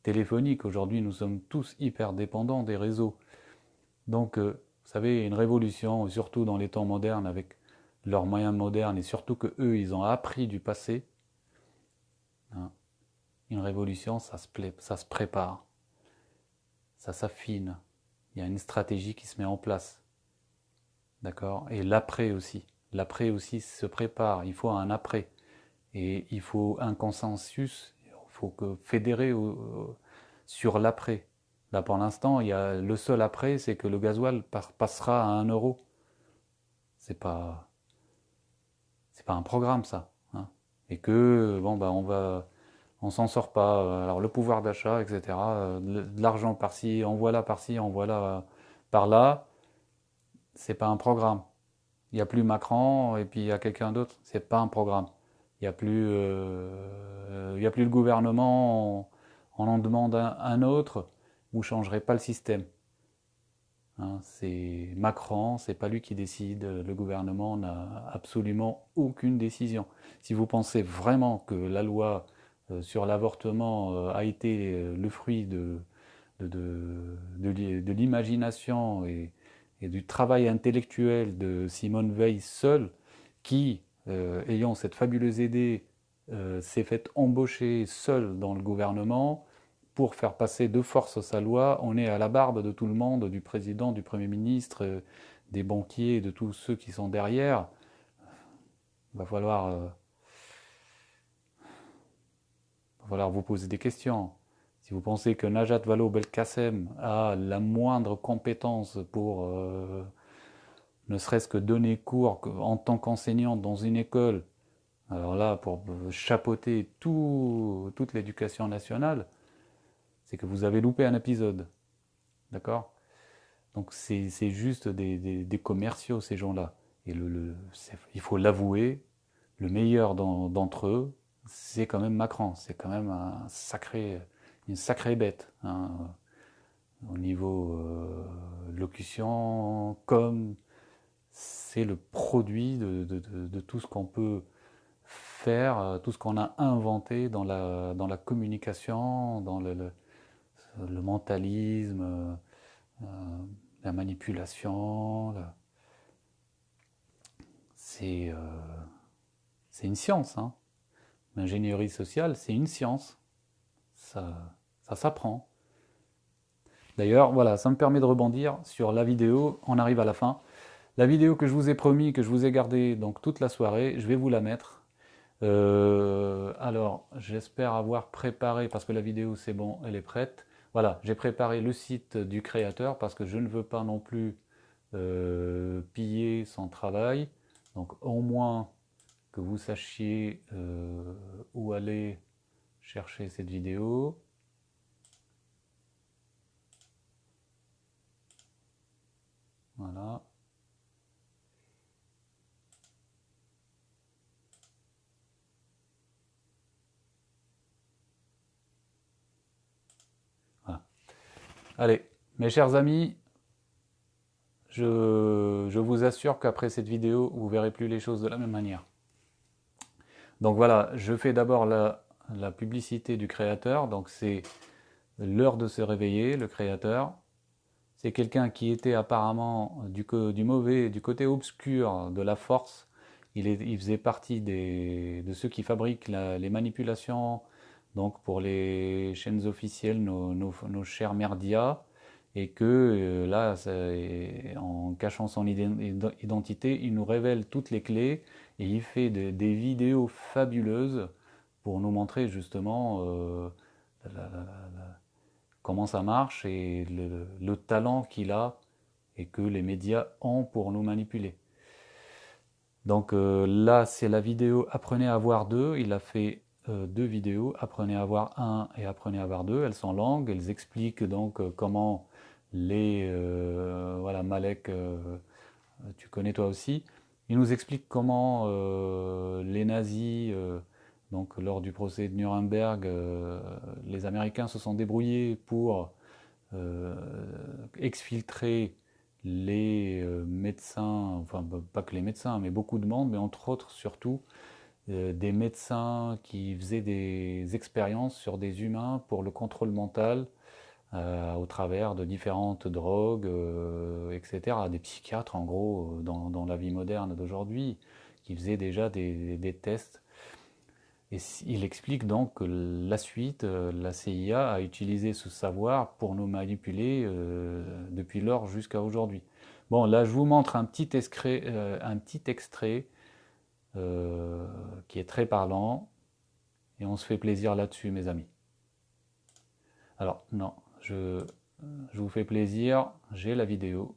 téléphoniques. Aujourd'hui, nous sommes tous hyper dépendants des réseaux. Donc, vous savez, une révolution, surtout dans les temps modernes, avec leurs moyens modernes, et surtout que eux, ils ont appris du passé, hein. Une révolution, ça se prépare, ça s'affine. Il y a une stratégie qui se met en place. D'accord? Et l'après aussi. L'après aussi se prépare. Il faut un après. Et il faut un consensus. Il faut fédérer sur l'après. Là, pour l'instant, le seul après, c'est que le gasoil passera à 1 euro. C'est pas un programme, ça, hein. Et que, bon, bah, on s'en sort pas. Alors le pouvoir d'achat, etc. De l'argent par-ci, en voilà par-ci, en voilà par-là. C'est pas un programme. Il n'y a plus Macron et puis il y a quelqu'un d'autre. C'est pas un programme. Il n'y a plus, le gouvernement. On en demande un autre. Vous ne changerez pas le système. Hein, c'est Macron, c'est pas lui qui décide. Le gouvernement n'a absolument aucune décision. Si vous pensez vraiment que la loi sur l'avortement a été le fruit de l'imagination et du travail intellectuel de Simone Veil seule, qui, ayant cette fabuleuse idée, s'est fait embaucher seule dans le gouvernement pour faire passer de force sa loi. On est à la barbe de tout le monde, du président, du Premier ministre, des banquiers, de tous ceux qui sont derrière. Il va falloir vous poser des questions. Si vous pensez que Najat Vallaud-Belkacem a la moindre compétence pour ne serait-ce que donner cours en tant qu'enseignante dans une école, alors là, pour chapeauter toute l'éducation nationale, c'est que vous avez loupé un épisode. D'accord? Donc c'est juste des commerciaux, ces gens-là. Et il faut l'avouer, le meilleur d'entre eux, c'est quand même Macron. C'est quand même une sacrée bête, hein, au niveau locution, c'est le produit de tout ce qu'on peut faire, tout ce qu'on a inventé dans la communication, dans le mentalisme, la manipulation. C'est une science, hein. L'ingénierie sociale, c'est une science. Ça s'apprend. D'ailleurs, voilà, ça me permet de rebondir sur la vidéo. On arrive à la fin. La vidéo que je vous ai promis, que je vous ai gardée donc toute la soirée, je vais vous la mettre. Alors, j'espère avoir préparé, parce que la vidéo c'est bon, elle est prête. Voilà, j'ai préparé le site du créateur parce que je ne veux pas non plus piller son travail. Donc au moins que vous sachiez où aller chercher cette vidéo. Voilà. Voilà. Allez, mes chers amis, je vous assure qu'après cette vidéo, vous verrez plus les choses de la même manière. Donc voilà, je fais d'abord la publicité du créateur. Donc c'est l'heure de se réveiller, le créateur. C'est quelqu'un qui était apparemment du côté obscur de la force. Il faisait partie de ceux qui fabriquent les manipulations, donc pour les chaînes officielles, nos chers merdias, et que là, en cachant son identité, il nous révèle toutes les clés, et il fait des vidéos fabuleuses pour nous montrer justement comment ça marche et le talent qu'il a et que les médias ont pour nous manipuler. Donc là, c'est la vidéo « Apprenez à voir 2 ». Il a fait 2 vidéos, « Apprenez à voir 1 » et « Apprenez à voir 2 ». Elles sont longues, elles expliquent donc comment voilà, Malek, tu connais toi aussi. Il nous explique comment les nazis, donc lors du procès de Nuremberg, les Américains se sont débrouillés pour exfiltrer les médecins, enfin pas que les médecins, mais beaucoup de monde, mais entre autres surtout des médecins qui faisaient des expériences sur des humains pour le contrôle mental au travers de différentes drogues, etc. Des psychiatres en gros dans la vie moderne d'aujourd'hui qui faisaient déjà des tests. Et il explique donc que la suite, la CIA a utilisé ce savoir pour nous manipuler depuis lors jusqu'à aujourd'hui. Bon, là je vous montre un petit extrait qui est très parlant, et on se fait plaisir là-dessus, mes amis. Alors, non, je vous fais plaisir, j'ai la vidéo.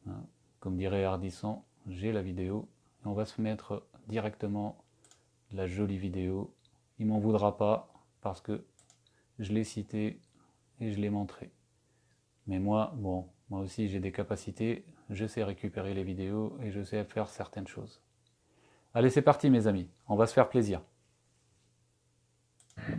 Hein, comme dirait Ardisson, j'ai la vidéo. Et on va se mettre directement la jolie vidéo. Il m'en voudra pas parce que je l'ai cité et je l'ai montré. Mais moi, bon, moi aussi j'ai des capacités, je sais récupérer les vidéos et je sais faire certaines choses. Allez, c'est parti mes amis, on va se faire plaisir.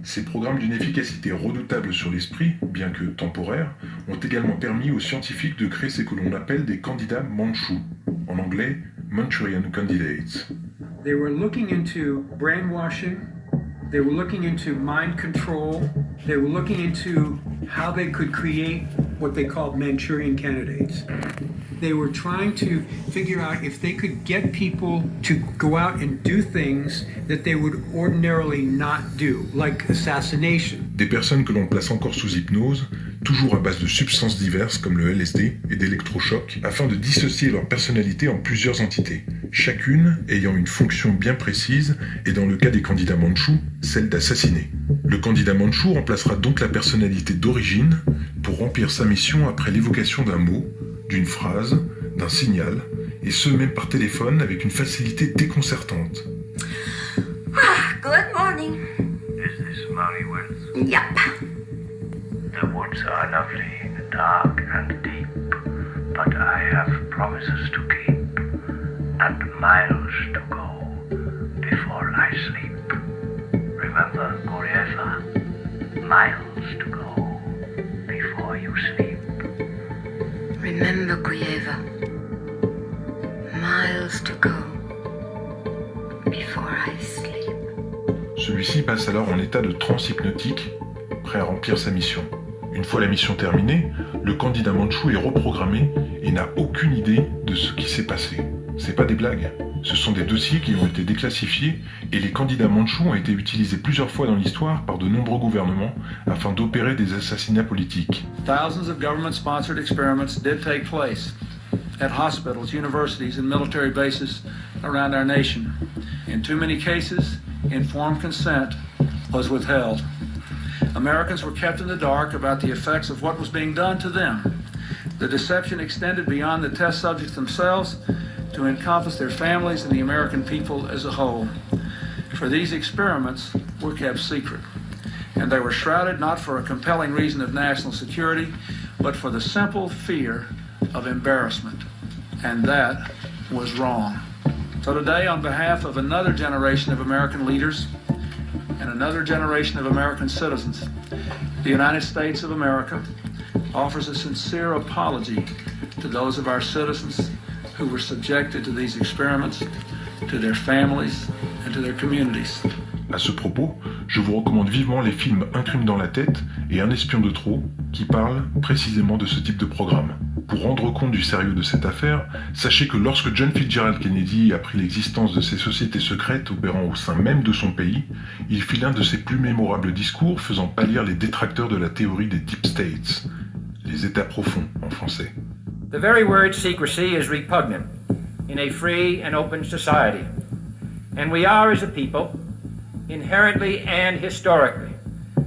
Ces programmes d'une efficacité redoutable sur l'esprit, bien que temporaires, ont également permis aux scientifiques de créer ce que l'on appelle des candidats mandchous, en anglais Manchurian Candidates. They were looking into brainwashing, they were looking into mind control, they were looking into how they could create what they called Manchurian candidates. They were trying to figure out if they could get people to go out and do things that they would ordinarily not do, like assassination. Des personnes que l'on place encore sous hypnose, toujours à base de substances diverses comme le LSD et d'électrochocs, afin de dissocier leur personnalité en plusieurs entités, chacune ayant une fonction bien précise et dans le cas des candidats mandchous, celle d'assassiner. Le candidat mandchou remplacera donc la personnalité d'origine pour remplir sa mission après l'évocation d'un mot, d'une phrase, d'un signal, et ce même par téléphone avec une facilité déconcertante. Good morning. Is this Murray Woods? Yep. The woods are lovely, dark and deep, but I have promises to keep, and miles to go before I sleep. Remember, Gurieva, miles to go before you sleep. Remember, Guyeva. Miles to go before I sleep. Celui-ci passe alors en état de transe hypnotique, prêt à remplir sa mission. Une fois la mission terminée, le candidat mandchou est reprogrammé et n'a aucune idée de ce qui s'est passé. C'est pas des blagues. Ce sont des dossiers qui ont été déclassifiés et les candidats mandchous ont été utilisés plusieurs fois dans l'histoire par de nombreux gouvernements afin d'opérer des assassinats politiques. Thousands of government-sponsored experiments did take place at hospitals, universities, and military bases around our nation. In too many cases, informed consent was withheld. Americans were kept in the dark about the effects of what was being done to them. The deception extended beyond the test subjects themselves to encompass their families and the American people as a whole. For these experiments were kept secret, and they were shrouded not for a compelling reason of national security, but for the simple fear of embarrassment, and that was wrong. So today, on behalf of another generation of American leaders and another generation of American citizens, the United States of America offers a sincere apology to those of our citizens who were subjected to these experiments, to their families, and to their communities. À ce propos, je vous recommande vivement les films Un crime dans la tête et Un espion de trop, qui parlent précisément de ce type de programme. Pour rendre compte du sérieux de cette affaire, sachez que lorsque John Fitzgerald Kennedy apprit l'existence de ces sociétés secrètes opérant au sein même de son pays, il fit l'un de ses plus mémorables discours faisant pâlir les détracteurs de la théorie des Deep States, les États profonds en français. The very word secrecy is repugnant in a free and open society, and we are, as a people, inherently and historically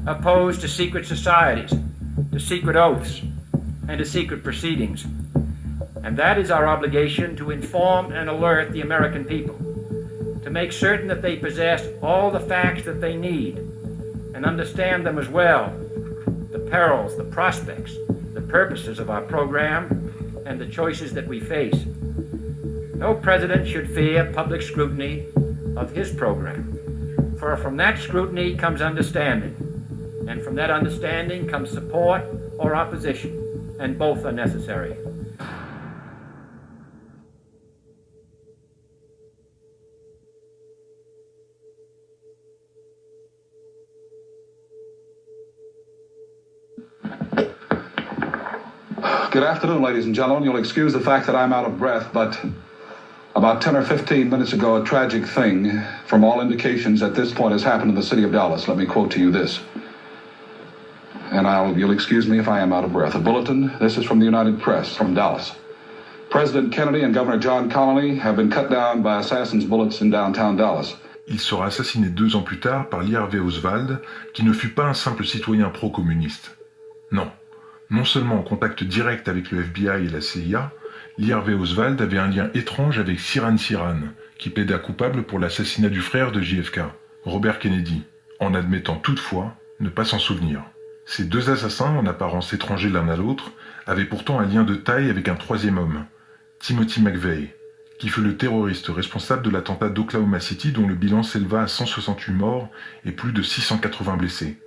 opposed to secret societies secret oaths, and to secret proceedings. And that is our obligation, to inform and alert the American people, to make certain that they possess all the facts that they need and understand them as well, the perils, the prospects, the purposes of our program, and the choices that we face. No president should fear public scrutiny of his program, for from that scrutiny comes understanding, and from that understanding comes support or opposition, and both are necessary. Good afternoon, ladies and gentlemen. You'll excuse the fact that I'm out of breath, but about 10 or 15 minutes ago, a tragic thing, from all indications at this point, has happened in the city of Dallas. Let me quote to you this. And you'll excuse me if I am out of breath. A bulletin, this is from the United Press, from Dallas. President Kennedy and Governor John Connally have been cut down by assassins' bullets in downtown Dallas. Il sera assassiné 2 ans plus tard par Lee Harvey Oswald, qui ne fut pas un simple citoyen pro-communiste. Non. Non seulement en contact direct avec le FBI et la CIA, Lee Harvey Oswald avait un lien étrange avec Sirhan Sirhan, qui plaida coupable pour l'assassinat du frère de JFK, Robert Kennedy, en admettant toutefois ne pas s'en souvenir. Ces 2 assassins, en apparence étrangers l'un à l'autre, avaient pourtant un lien de taille avec un 3e homme, Timothy McVeigh, qui fut le terroriste responsable de l'attentat d'Oklahoma City dont le bilan s'éleva à 168 morts et plus de 680 blessés.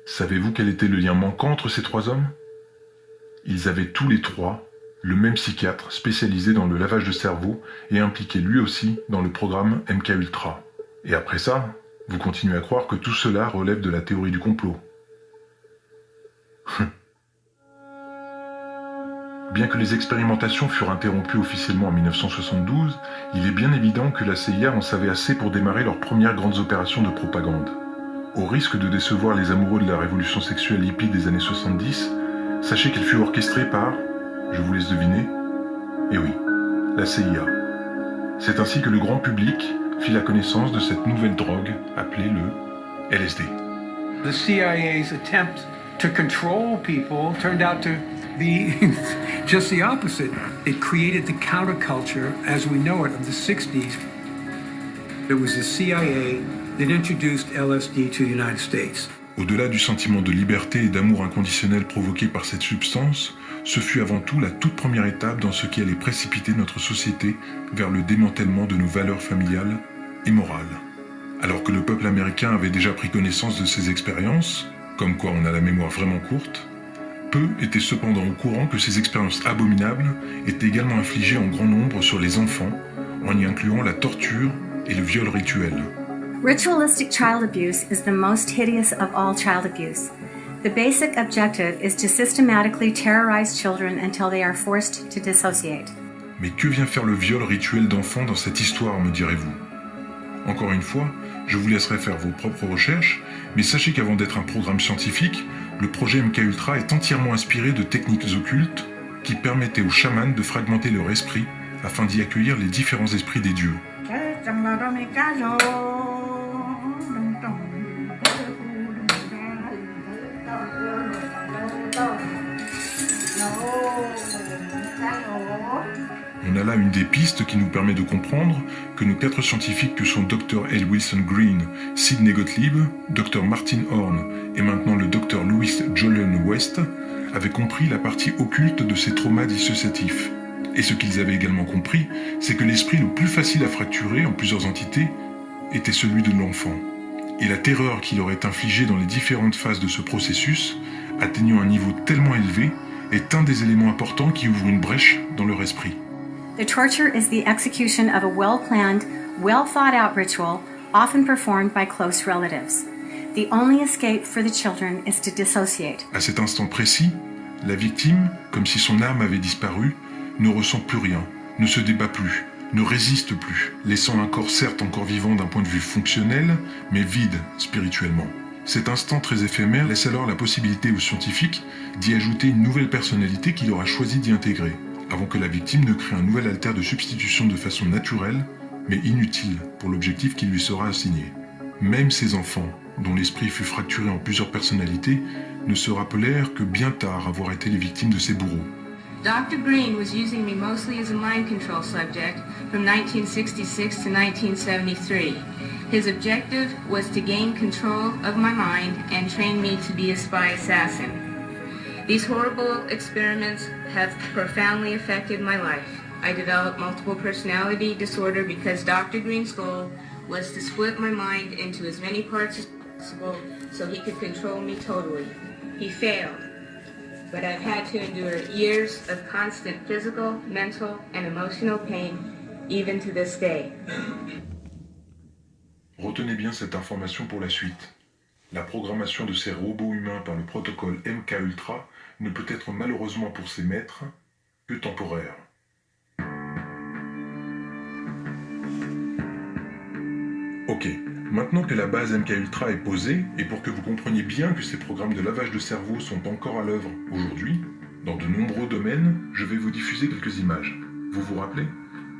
Savez-vous quel était le lien manquant entre ces 3 hommes ? Ils avaient tous les 3 le même psychiatre spécialisé dans le lavage de cerveau et impliqué lui aussi dans le programme MKUltra. Et après ça, vous continuez à croire que tout cela relève de la théorie du complot. Bien que les expérimentations furent interrompues officiellement en 1972, il est bien évident que la CIA en savait assez pour démarrer leurs premières grandes opérations de propagande. Au risque de décevoir les amoureux de la révolution sexuelle hippie des années 70, sachez qu'elle fut orchestrée par, je vous laisse deviner, eh oui, la CIA. C'est ainsi que le grand public fit la connaissance de cette nouvelle drogue appelée le LSD. The CIA's attempt to control people turned out to be just the opposite. It created the counterculture as we know it of the 60s. It was the CIA that introduced LSD to the United States. Au-delà du sentiment de liberté et d'amour inconditionnel provoqué par cette substance, ce fut avant tout la toute première étape dans ce qui allait précipiter notre société vers le démantèlement de nos valeurs familiales et morales. Alors que le peuple américain avait déjà pris connaissance de ces expériences, comme quoi on a la mémoire vraiment courte, peu étaient cependant au courant que ces expériences abominables étaient également infligées en grand nombre sur les enfants, en y incluant la torture et le viol rituel. Ritualistic child abuse is the most hideous of all child abuse. The basic objective is to systematically terrorize children until they are forced to dissociate. Mais que vient faire le viol rituel d'enfants dans cette histoire, me direz-vous ? Encore une fois, je vous laisserai faire vos propres recherches, mais sachez qu'avant d'être un programme scientifique, le projet MKUltra est entièrement inspiré de techniques occultes qui permettaient aux chamans de fragmenter leur esprit afin d'y accueillir les différents esprits des dieux. On a là une des pistes qui nous permet de comprendre que nos 4 scientifiques que sont Dr. L. Wilson Green, Sidney Gottlieb, Dr. Martin Horn et maintenant le Dr. Louis Jolyon West avaient compris la partie occulte de ces traumas dissociatifs. Et ce qu'ils avaient également compris, c'est que l'esprit le plus facile à fracturer en plusieurs entités était celui de l'enfant. Et la terreur qui leur est infligée dans les différentes phases de ce processus, atteignant un niveau tellement élevé, est un des éléments importants qui ouvre une brèche dans leur esprit. The torture is the execution of a well-planned, well-thought-out ritual, often performed by close relatives. The only escape for the children is to dissociate. À cet instant précis, la victime, comme si son âme avait disparu, ne ressent plus rien, ne se débat plus, ne résiste plus, laissant un corps certes encore vivant d'un point de vue fonctionnel, mais vide spirituellement. Cet instant très éphémère laisse alors la possibilité aux scientifiques d'y ajouter une nouvelle personnalité qu'il aura choisi d'y intégrer, avant que la victime ne crée un nouvel alter de substitution de façon naturelle, mais inutile pour l'objectif qui lui sera assigné. Même ces enfants, dont l'esprit fut fracturé en plusieurs personnalités, ne se rappelèrent que bien tard avoir été les victimes de ces bourreaux. Dr. Green was using me mostly as a mind control subject from 1966 to 1973. His objective was to gain control of my mind and train me to be a spy assassin. These horrible experiments have profoundly affected my life. I developed multiple personality disorder because Dr. Green's goal was to split my mind into as many parts as possible so he could control me totally. He failed, but I've had to endure years of constant physical, mental, and emotional pain, even to this day. Retenez bien cette information pour la suite. La programmation de ces robots humains par le protocole MKUltra ne peut être malheureusement pour ses maîtres que temporaire. Ok, maintenant que la base MKUltra est posée, et pour que vous compreniez bien que ces programmes de lavage de cerveau sont encore à l'œuvre aujourd'hui, dans de nombreux domaines, je vais vous diffuser quelques images. Vous vous rappelez ?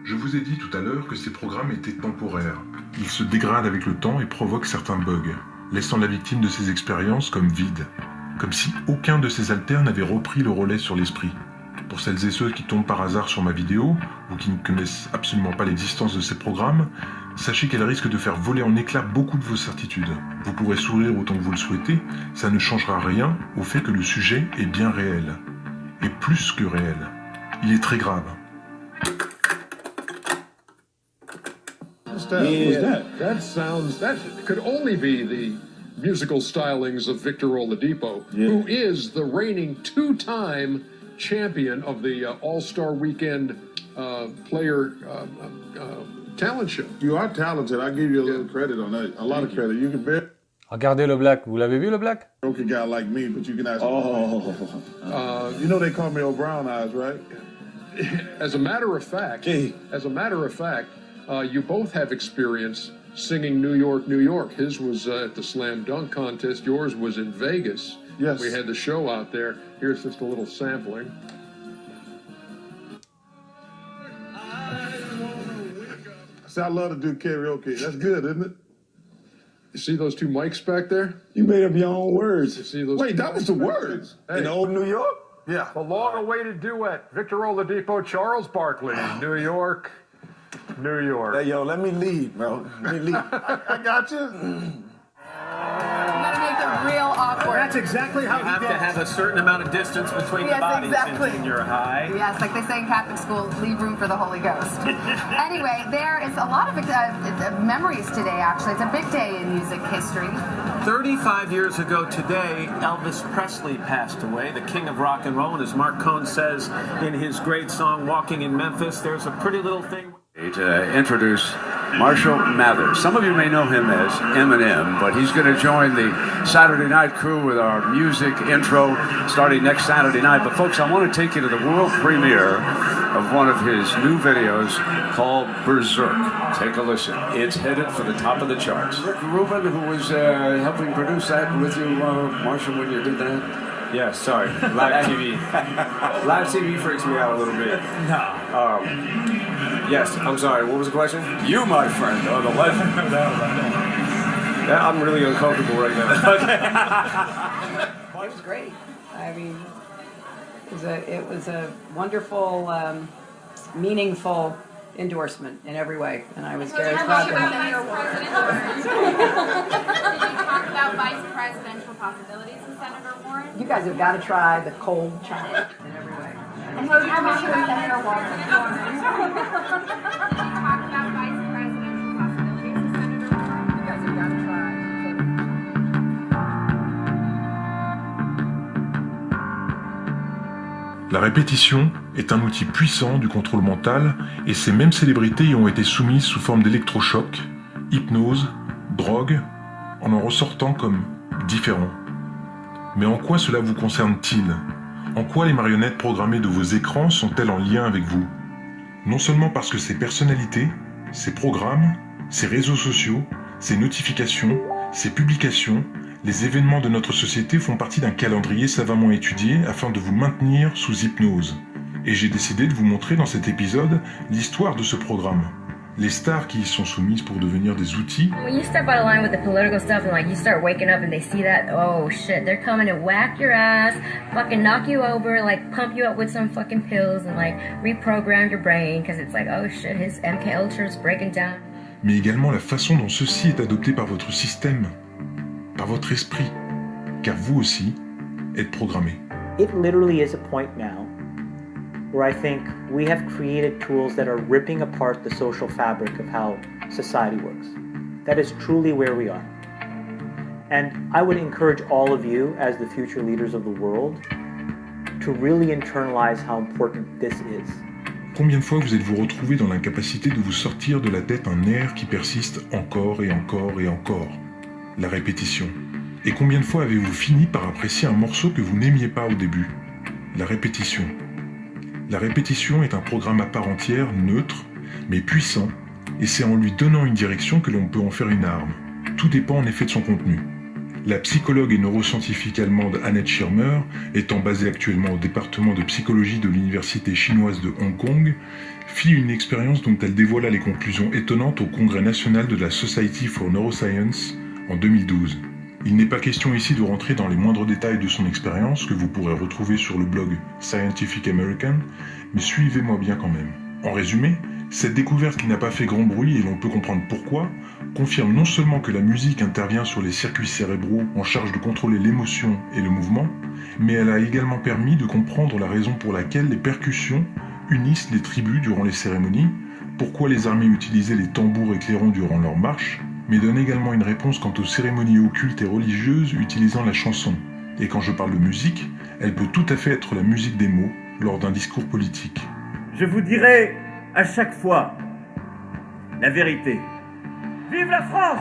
Je vous ai dit tout à l'heure que ces programmes étaient temporaires. Ils se dégradent avec le temps et provoquent certains bugs, laissant la victime de ces expériences comme vide, comme si aucun de ces alters n'avait repris le relais sur l'esprit. Pour celles et ceux qui tombent par hasard sur ma vidéo, ou qui ne connaissent absolument pas l'existence de ces programmes, sachez qu'elle risque de faire voler en éclats beaucoup de vos certitudes. Vous pourrez sourire autant que vous le souhaitez, ça ne changera rien au fait que le sujet est bien réel. Et plus que réel. Il est très grave. That could only be the musical stylings of Victor Oladipo, who is the reigning two-time champion of the All-Star Weekend player talent show. You are talented. I give you a little credit on that. A lot of credit. You can bear. Regardez le black. Vous l'avez vu le black? Okay, guy like me, but you can ask. You know they call me O'Brown Eyes, right? As a matter of fact, you both have experience singing New York, New York. His was at the Slam Dunk Contest. Yours was in Vegas. Yes. We had the show out there. Here's just a little sampling. See, I love to do karaoke. That's good, isn't it? You see those two mics back there? You made up your own words. You see those? Wait, that was the words. Hey. In old New York? Yeah. The long-awaited duet. Victor Oladipo, Charles Barkley. New York, New York. Hey, yo, let me lead, bro. Let me lead. I got you. That makes it real awkward. That's exactly how you have to have a certain amount of distance between the bodies in your high. Yes, like they say in Catholic school, leave room for the Holy Ghost. Anyway, there is a lot of memories today, actually. It's a big day in music history. 35 years ago today, Elvis Presley passed away, the king of rock and roll. And as Mark Cohn says in his great song, Walking in Memphis, there's a pretty little thing. To introduce Marshall Mathers. Some of you may know him as Eminem, but he's going to join the Saturday night crew with our music intro starting next Saturday night. But folks, I want to take you to the world premiere of one of his new videos called Berserk. Take a listen. It's headed for the top of the charts. Rick Rubin, who was helping produce that with you, Marshall, when you did that? Yeah, sorry. Live TV. Live TV freaks me out a little bit. No. Yes, I'm sorry. What was the question? You, my friend, are the legend. Yeah, I'm really uncomfortable right now. It was great. I mean, it was a wonderful, meaningful endorsement in every way, and I was very proud of it. Did you talk about vice presidential possibilities with Senator Warren? You guys have got to try the cold chocolate in every way. And how much about Senator Warren? Did you talk about vice presidential possibilities with Senator Warren? You guys have got to try. La répétition est un outil puissant du contrôle mental et ces mêmes célébrités y ont été soumises sous forme d'électrochocs, hypnose, drogue, en ressortant comme différents. Mais en quoi cela vous concerne-t-il ? En quoi les marionnettes programmées de vos écrans sont-elles en lien avec vous ? Non seulement parce que ces personnalités, ces programmes, ces réseaux sociaux, ces notifications, ces publications, les événements de notre société font partie d'un calendrier savamment étudié afin de vous maintenir sous hypnose. Et j'ai décidé de vous montrer dans cet épisode l'histoire de ce programme. Les stars qui y sont soumises pour devenir des outils. When you step out of line with the political stuff and like you start waking up and they see that, oh shit, they're coming to whack your ass, fucking knock you over, like pump you up with some fucking pills and like reprogram your brain because it's like, oh shit, his MK Ultra is breaking down. Mais également la façon dont ceci est adopté par votre système, par votre esprit, car vous aussi êtes programmé. It literally is a point now where I think we have created tools that are ripping apart the social fabric of how society works. That is truly where we are. And I would encourage all of you, as the future leaders of the world, to really internalize how important this is. Combien de fois vous êtes-vous retrouvé dans l'incapacité de vous sortir de la tête un nerf qui persiste encore et encore et encore? La répétition. Et combien de fois avez-vous fini par apprécier un morceau que vous n'aimiez pas au début? La répétition. La répétition est un programme à part entière, neutre, mais puissant, et c'est en lui donnant une direction que l'on peut en faire une arme. Tout dépend en effet de son contenu. La psychologue et neuroscientifique allemande Annette Schirmer, étant basée actuellement au département de psychologie de l'université chinoise de Hong Kong, fit une expérience dont elle dévoila les conclusions étonnantes au Congrès national de la Society for Neuroscience en 2012. Il n'est pas question ici de rentrer dans les moindres détails de son expérience que vous pourrez retrouver sur le blog Scientific American, mais suivez-moi bien quand même. En résumé, cette découverte qui n'a pas fait grand bruit et l'on peut comprendre pourquoi, confirme non seulement que la musique intervient sur les circuits cérébraux en charge de contrôler l'émotion et le mouvement, mais elle a également permis de comprendre la raison pour laquelle les percussions unissent les tribus durant les cérémonies, pourquoi les armées utilisaient les tambours et clairons durant leurs marches, mais donne également une réponse quant aux cérémonies occultes et religieuses utilisant la chanson. Et quand je parle de musique, elle peut tout à fait être la musique des mots lors d'un discours politique. Je vous dirai à chaque fois la vérité. Vive la France!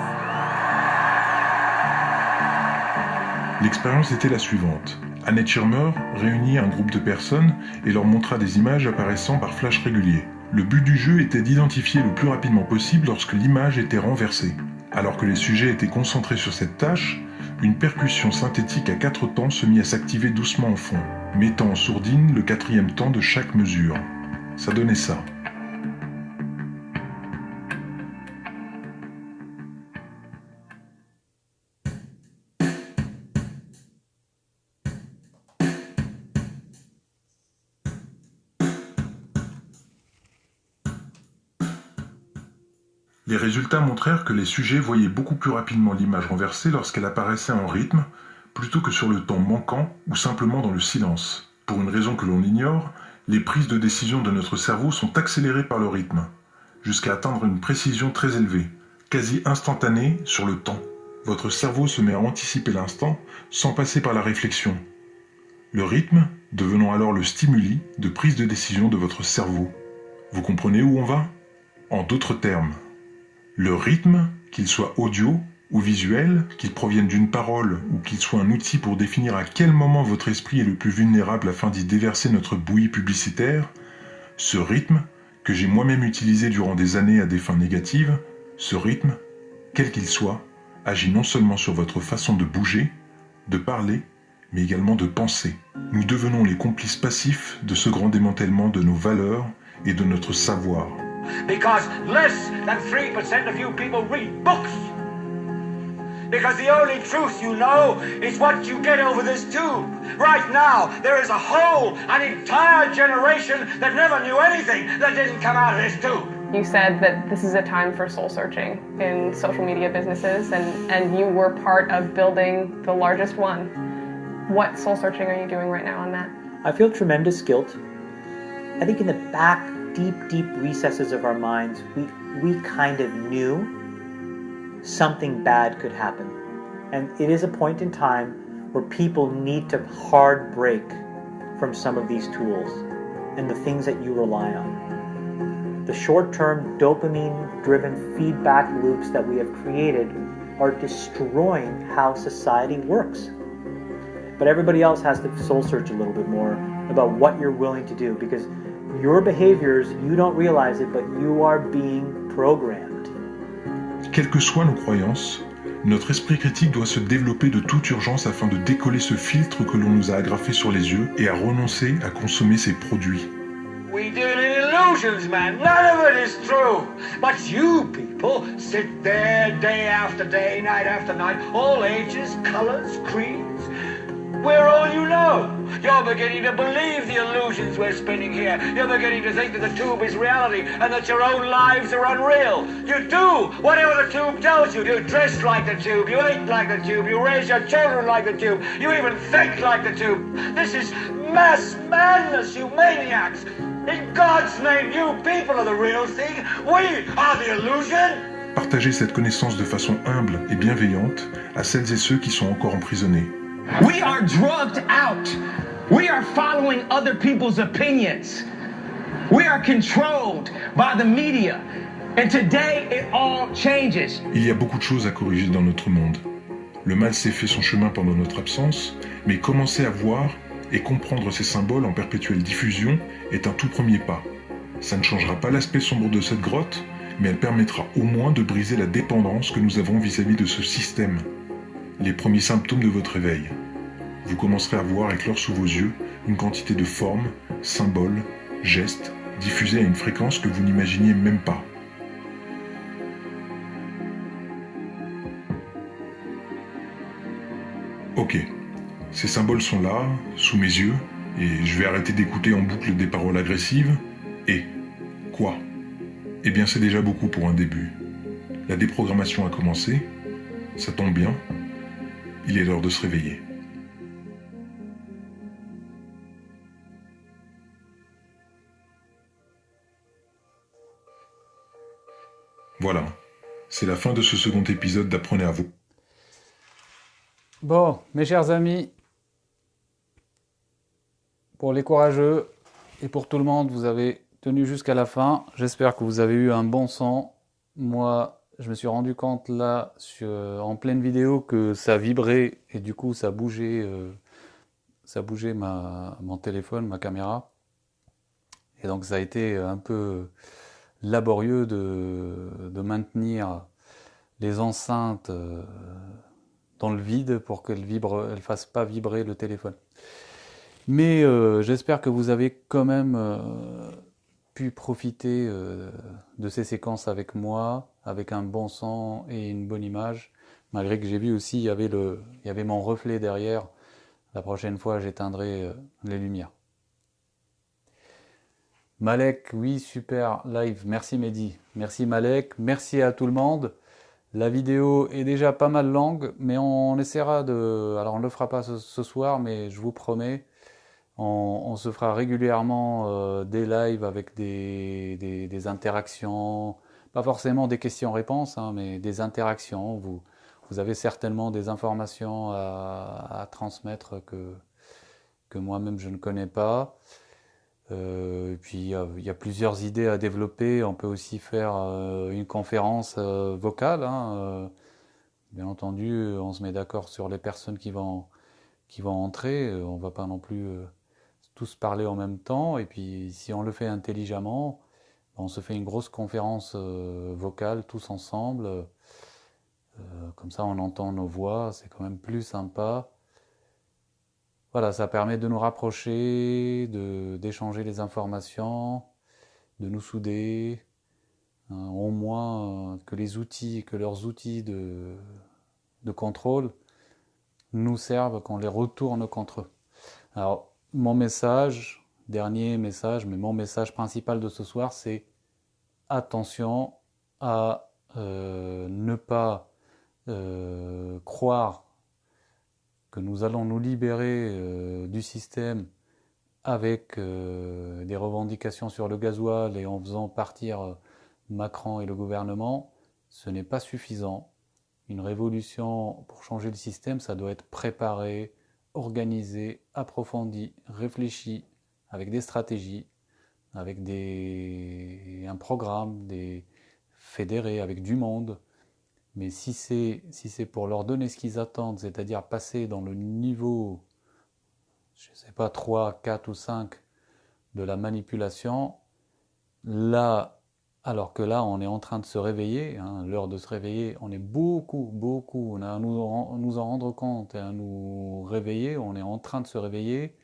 L'expérience était la suivante. Annette Schirmer réunit un groupe de personnes et leur montra des images apparaissant par flash régulier. Le but du jeu était d'identifier le plus rapidement possible lorsque l'image était renversée. Alors que les sujets étaient concentrés sur cette tâche, une percussion synthétique à 4 temps se mit à s'activer doucement en fond, mettant en sourdine le 4e temps de chaque mesure. Ça donnait ça. Les résultats montrèrent que les sujets voyaient beaucoup plus rapidement l'image renversée lorsqu'elle apparaissait en rythme, plutôt que sur le temps manquant ou simplement dans le silence. Pour une raison que l'on ignore, les prises de décision de notre cerveau sont accélérées par le rythme, jusqu'à atteindre une précision très élevée, quasi instantanée sur le temps. Votre cerveau se met à anticiper l'instant sans passer par la réflexion. Le rythme devenant alors le stimuli de prise de décision de votre cerveau. Vous comprenez où on va? En d'autres termes, le rythme, qu'il soit audio ou visuel, qu'il provienne d'une parole ou qu'il soit un outil pour définir à quel moment votre esprit est le plus vulnérable afin d'y déverser notre bouillie publicitaire, ce rythme, que j'ai moi-même utilisé durant des années à des fins négatives, ce rythme, quel qu'il soit, agit non seulement sur votre façon de bouger, de parler, mais également de penser. Nous devenons les complices passifs de ce grand démantèlement de nos valeurs et de notre savoir. Because less than 3% of you people read books. Because the only truth you know is what you get over this tube. Right now, there is an entire generation that never knew anything that didn't come out of this tube. You said that this is a time for soul searching in social media businesses, and you were part of building the largest one. What soul searching are you doing right now on that? I feel tremendous guilt. I think in the back, deep recesses of our minds, we kind of knew something bad could happen. And it is a point in time where people need to hard break from some of these tools and the things that you rely on. The short-term dopamine-driven feedback loops that we have created are destroying how society works. But everybody else has to soul search a little bit more about what you're willing to do, because your behaviors, you don't realize it, but you are being programmed. Quelles que soient nos croyances, notre esprit critique doit se développer de toute urgence afin de décoller ce filtre que l'on nous a agrafé sur les yeux et à renoncer à consommer ces produits. We did an illusion. illusions, man. None of it is true. But you people sit there day after day, night after night, all ages, colors, creeds. We're all you know. You're beginning to believe the illusions we're spinning here. You're beginning to think that the tube is reality and that your own lives are unreal. You do whatever the tube tells you. You dress like the tube. You eat like the tube. You raise your children like the tube. You even think like the tube. This is mass madness, you maniacs. In God's name, you people are the real thing. We are the illusion. Partagez cette connaissance de façon humble et bienveillante à celles et ceux qui sont encore emprisonnés. We are drugged out. We are following other people's opinions. We are controlled by the media. And today it all changes. Il y a beaucoup de choses à corriger dans notre monde. Le mal s'est fait son chemin pendant notre absence, mais commencer à voir et comprendre ces symboles en perpétuelle diffusion est un tout premier pas. Ça ne changera pas l'aspect sombre de cette grotte, mais elle permettra au moins de briser la dépendance que nous avons vis-à-vis de ce système. Les premiers symptômes de votre réveil. Vous commencerez à voir éclore sous vos yeux une quantité de formes, symboles, gestes, diffusés à une fréquence que vous n'imaginiez même pas. Ok, ces symboles sont là, sous mes yeux, et je vais arrêter d'écouter en boucle des paroles agressives. Et quoi? Eh bien c'est déjà beaucoup pour un début. La déprogrammation a commencé, ça tombe bien, il est l'heure de se réveiller. Voilà, c'est la fin de ce second épisode d'Apprenez à vous. Bon, mes chers amis, pour les courageux et pour tout le monde, vous avez tenu jusqu'à la fin. J'espère que vous avez eu un bon son. Moi, je me suis rendu compte là, en pleine vidéo, que ça vibrait et du coup ça bougeait mon téléphone, ma caméra. Et donc ça a été un peu laborieux de maintenir les enceintes dans le vide pour qu'elles ne fassent pas vibrer le téléphone. Mais j'espère que vous avez quand même pu profiter de ces séquences avec moi, avec un bon son et une bonne image, malgré que j'ai vu aussi il y avait mon reflet derrière. La prochaine fois, j'éteindrai les lumières. Malek, oui, super live. Merci Mehdi. Merci Malek. Merci à tout le monde. La vidéo est déjà pas mal longue, mais on essaiera de... Alors on ne le fera pas ce soir, mais je vous promets, on se fera régulièrement des lives avec des interactions, pas forcément des questions-réponses, hein, mais des interactions. Vous avez certainement des informations à transmettre que moi-même je ne connais pas. Et puis il y a plusieurs idées à développer. On peut aussi faire une conférence vocale. Hein, bien entendu, on se met d'accord sur les personnes qui vont entrer. On ne va pas non plus tous parler en même temps. Et puis si on le fait intelligemment, on se fait une grosse conférence vocale tous ensemble. Comme ça on entend nos voix, c'est quand même plus sympa. Voilà, ça permet de nous rapprocher, d'échanger les informations, de nous souder, au moins que leurs outils de contrôle nous servent, qu'on les retourne contre eux. Alors, mon message, dernier message, mais mon message principal de ce soir, c'est attention à ne pas croire que nous allons nous libérer du système avec des revendications sur le gasoil et en faisant partir Macron et le gouvernement. Ce n'est pas suffisant. Une révolution pour changer le système, ça doit être préparé, organisé, approfondi, réfléchi, avec des stratégies, avec un programme, des fédérés, avec du monde. Mais si c'est pour leur donner ce qu'ils attendent, c'est-à-dire passer dans le niveau, je ne sais pas, 3, 4 ou 5 de la manipulation, là, alors que là, on est en train de se réveiller, hein, l'heure de se réveiller, on est beaucoup, on a à nous en rendre compte et à nous réveiller, on est en train de se réveiller,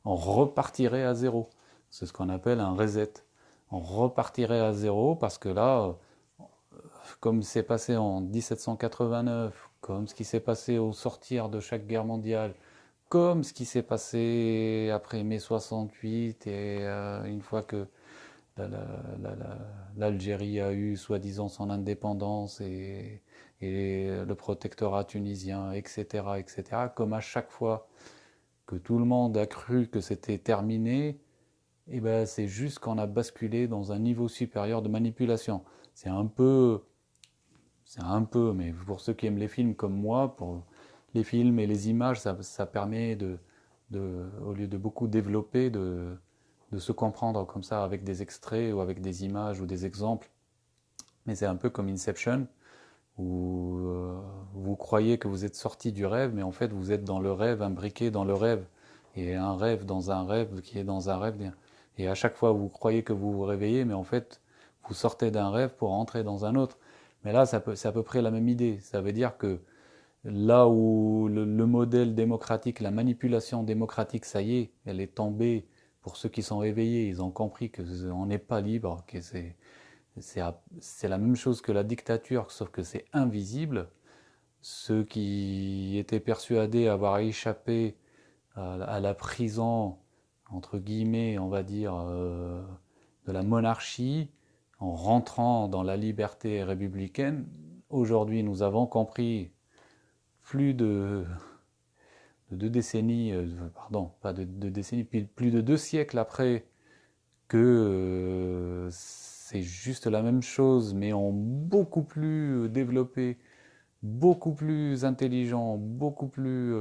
on repartirait à zéro. C'est ce qu'on appelle un reset. on repartirait à zéro, parce que là, comme c'est passé en 1789, comme ce qui s'est passé au sortir de chaque guerre mondiale, comme ce qui s'est passé après mai 68, et une fois que l'Algérie a eu soi-disant son indépendance et le protectorat tunisien, etc., etc., comme à chaque fois que tout le monde a cru que c'était terminé, et ben c'est juste qu'on a basculé dans un niveau supérieur de manipulation. C'est un peu, mais pour ceux qui aiment les films comme moi, pour les films et les images, ça permet au lieu de beaucoup développer, de se comprendre comme ça avec des extraits ou avec des images ou des exemples. Mais c'est un peu comme Inception, où vous croyez que vous êtes sorti du rêve, mais en fait vous êtes dans le rêve, imbriqué dans le rêve, et un rêve dans un rêve qui est dans un rêve. Et à chaque fois vous croyez que vous vous réveillez, mais en fait vous sortez d'un rêve pour rentrer dans un autre. Mais là c'est à peu près la même idée. Ça veut dire que là où le modèle démocratique, la manipulation démocratique, ça y est, elle est tombée. Pour ceux qui sont réveillés, ils ont compris qu'on n'est pas libre, que c'est la même chose que la dictature, sauf que c'est invisible. Ceux qui étaient persuadés avoir échappé à la prison, entre guillemets, on va dire, de la monarchie, en rentrant dans la liberté républicaine, aujourd'hui nous avons compris, plus de 2 décennies, pardon, pas de 2 décennies, plus de 2 siècles après, que c'est juste la même chose, mais en beaucoup plus développé, beaucoup plus intelligent, beaucoup plus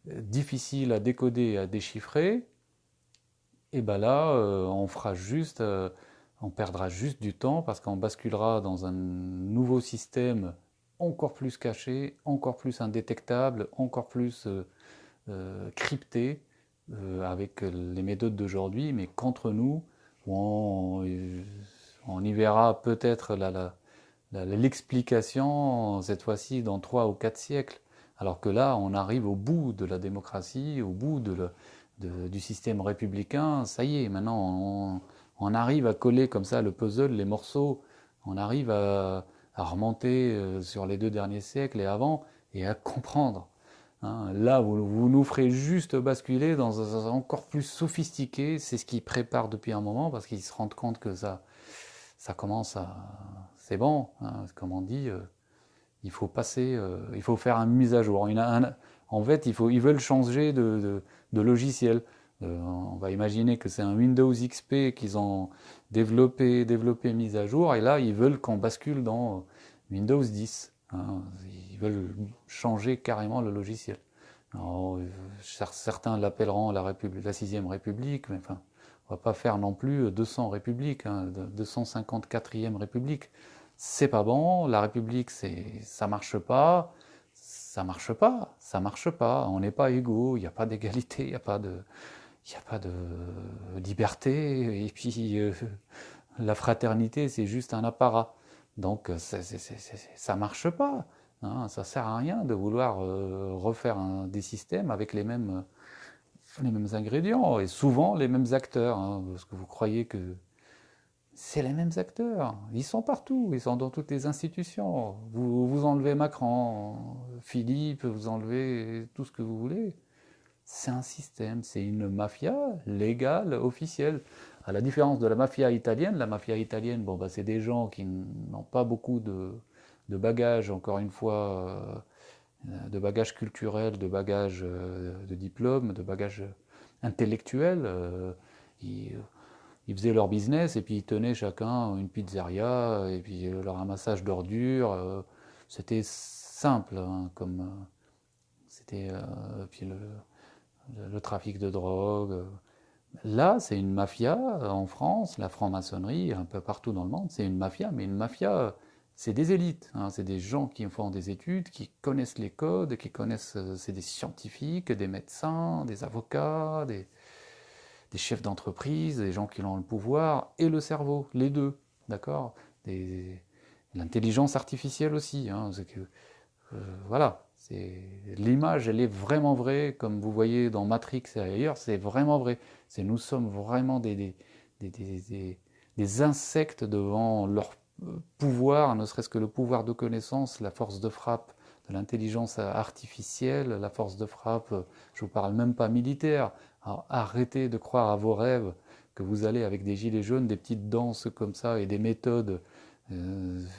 difficile à décoder et à déchiffrer, et ben là, on perdra juste du temps, parce qu'on basculera dans un nouveau système encore plus caché, encore plus indétectable, encore plus crypté, avec les méthodes d'aujourd'hui, mais contre nous, où on y verra peut-être l'explication, cette fois-ci, dans 3 ou 4 siècles. Alors que là, on arrive au bout de la démocratie, au bout du système républicain. Ça y est, maintenant, on arrive à coller comme ça le puzzle, les morceaux. On arrive à remonter sur les 2 derniers siècles et avant, et à comprendre. Hein, là, vous nous ferez juste basculer dans un encore plus sophistiqué. C'est ce qu'ils préparent depuis un moment, parce qu'ils se rendent compte que ça commence à... C'est bon, hein, comme on dit, il faut passer, il faut faire une mise à jour. En fait, ils veulent changer de logiciel. On va imaginer que c'est un Windows XP qu'ils ont développé, mis à jour, et là, ils veulent qu'on bascule dans Windows 10. Hein, ils veulent changer carrément le logiciel. Alors, certains l'appelleront la 6e République, mais enfin, on va pas faire non plus 200 républiques, hein, 254e République. C'est pas bon, la République, ça marche pas, on n'est pas égaux, il n'y a pas d'égalité, il n'y a pas de liberté, et puis la fraternité, c'est juste un apparat. Donc ça marche pas. Hein, ça sert à rien de vouloir refaire des systèmes avec les mêmes ingrédients, et souvent les mêmes acteurs, hein, parce que vous croyez que c'est les mêmes acteurs. Ils sont partout, ils sont dans toutes les institutions. Vous enlevez Macron, Philippe, vous enlevez tout ce que vous voulez. C'est un système, c'est une mafia légale, officielle. À la différence de la mafia italienne, bon, bah, c'est des gens qui n'ont pas beaucoup de bagages, encore une fois, de bagages culturels, de bagages de diplômes, de bagages intellectuels. Ils faisaient leur business, et puis ils tenaient chacun une pizzeria, et puis le ramassage d'ordures. C'était simple, hein, comme c'était puis le trafic de drogue. Là, c'est une mafia en France, la franc-maçonnerie, un peu partout dans le monde, c'est une mafia, mais une mafia, c'est des élites, hein, c'est des gens qui font des études, qui connaissent les codes, c'est des scientifiques, des médecins, des avocats, des chefs d'entreprise, des gens qui ont le pouvoir et le cerveau, les deux, d'accord, l'intelligence artificielle aussi, hein, c'est que, voilà. L'image, elle est vraiment vraie, comme vous voyez dans Matrix et ailleurs, c'est vraiment vrai. Nous sommes vraiment des des insectes devant leur pouvoir, ne serait-ce que le pouvoir de connaissance, la force de frappe de l'intelligence artificielle, la force de frappe, je vous parle même pas militaire. Alors, arrêtez de croire à vos rêves que vous allez avec des gilets jaunes, des petites danses comme ça et des méthodes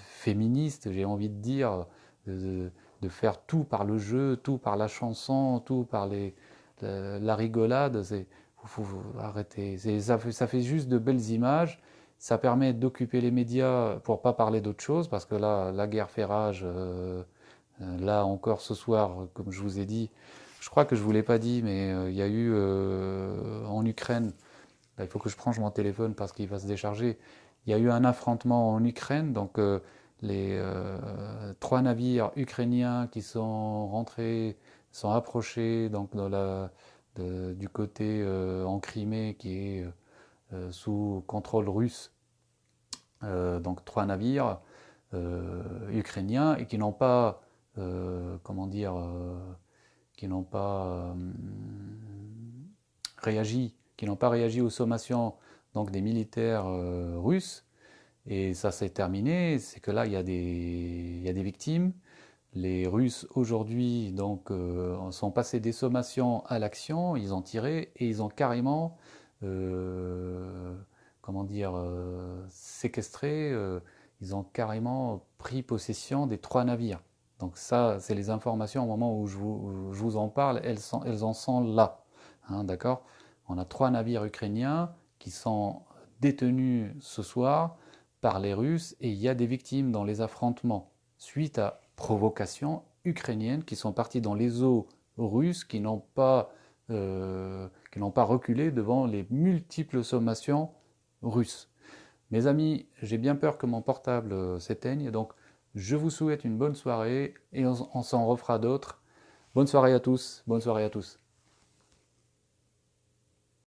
féministes, j'ai envie de dire, de faire tout par le jeu, tout par la chanson, tout par la rigolade. Faut arrêter. Ça fait juste de belles images. Ça permet d'occuper les médias pour pas parler d'autre chose, parce que là, la guerre fait rage. Là encore ce soir, comme je vous ai dit, je crois que je vous l'ai pas dit, mais il y a eu en Ukraine, là, il faut que je branche mon téléphone parce qu'il va se décharger, il y a eu un affrontement en Ukraine, donc les 3 navires ukrainiens qui sont rentrés, sont approchés donc, du côté en Crimée qui est sous contrôle russe, donc 3 navires ukrainiens et qui n'ont pas qui n'ont pas réagi aux sommations donc des militaires russes, et ça s'est terminé, c'est que là il y a des victimes. Les Russes aujourd'hui donc sont passés des sommations à l'action, ils ont tiré et ils ont carrément séquestré, ils ont carrément pris possession des 3 navires. Donc ça, c'est les informations au moment où je vous en parle, elles en sont là. Hein, d'accord ? On a 3 navires ukrainiens qui sont détenus ce soir par les Russes, et il y a des victimes dans les affrontements suite à provocations ukrainiennes qui sont parties dans les eaux russes, qui n'ont pas reculé devant les multiples sommations russes. Mes amis, j'ai bien peur que mon portable s'éteigne, donc je vous souhaite une bonne soirée et on s'en refera d'autres. Bonne soirée à tous, bonne soirée à tous.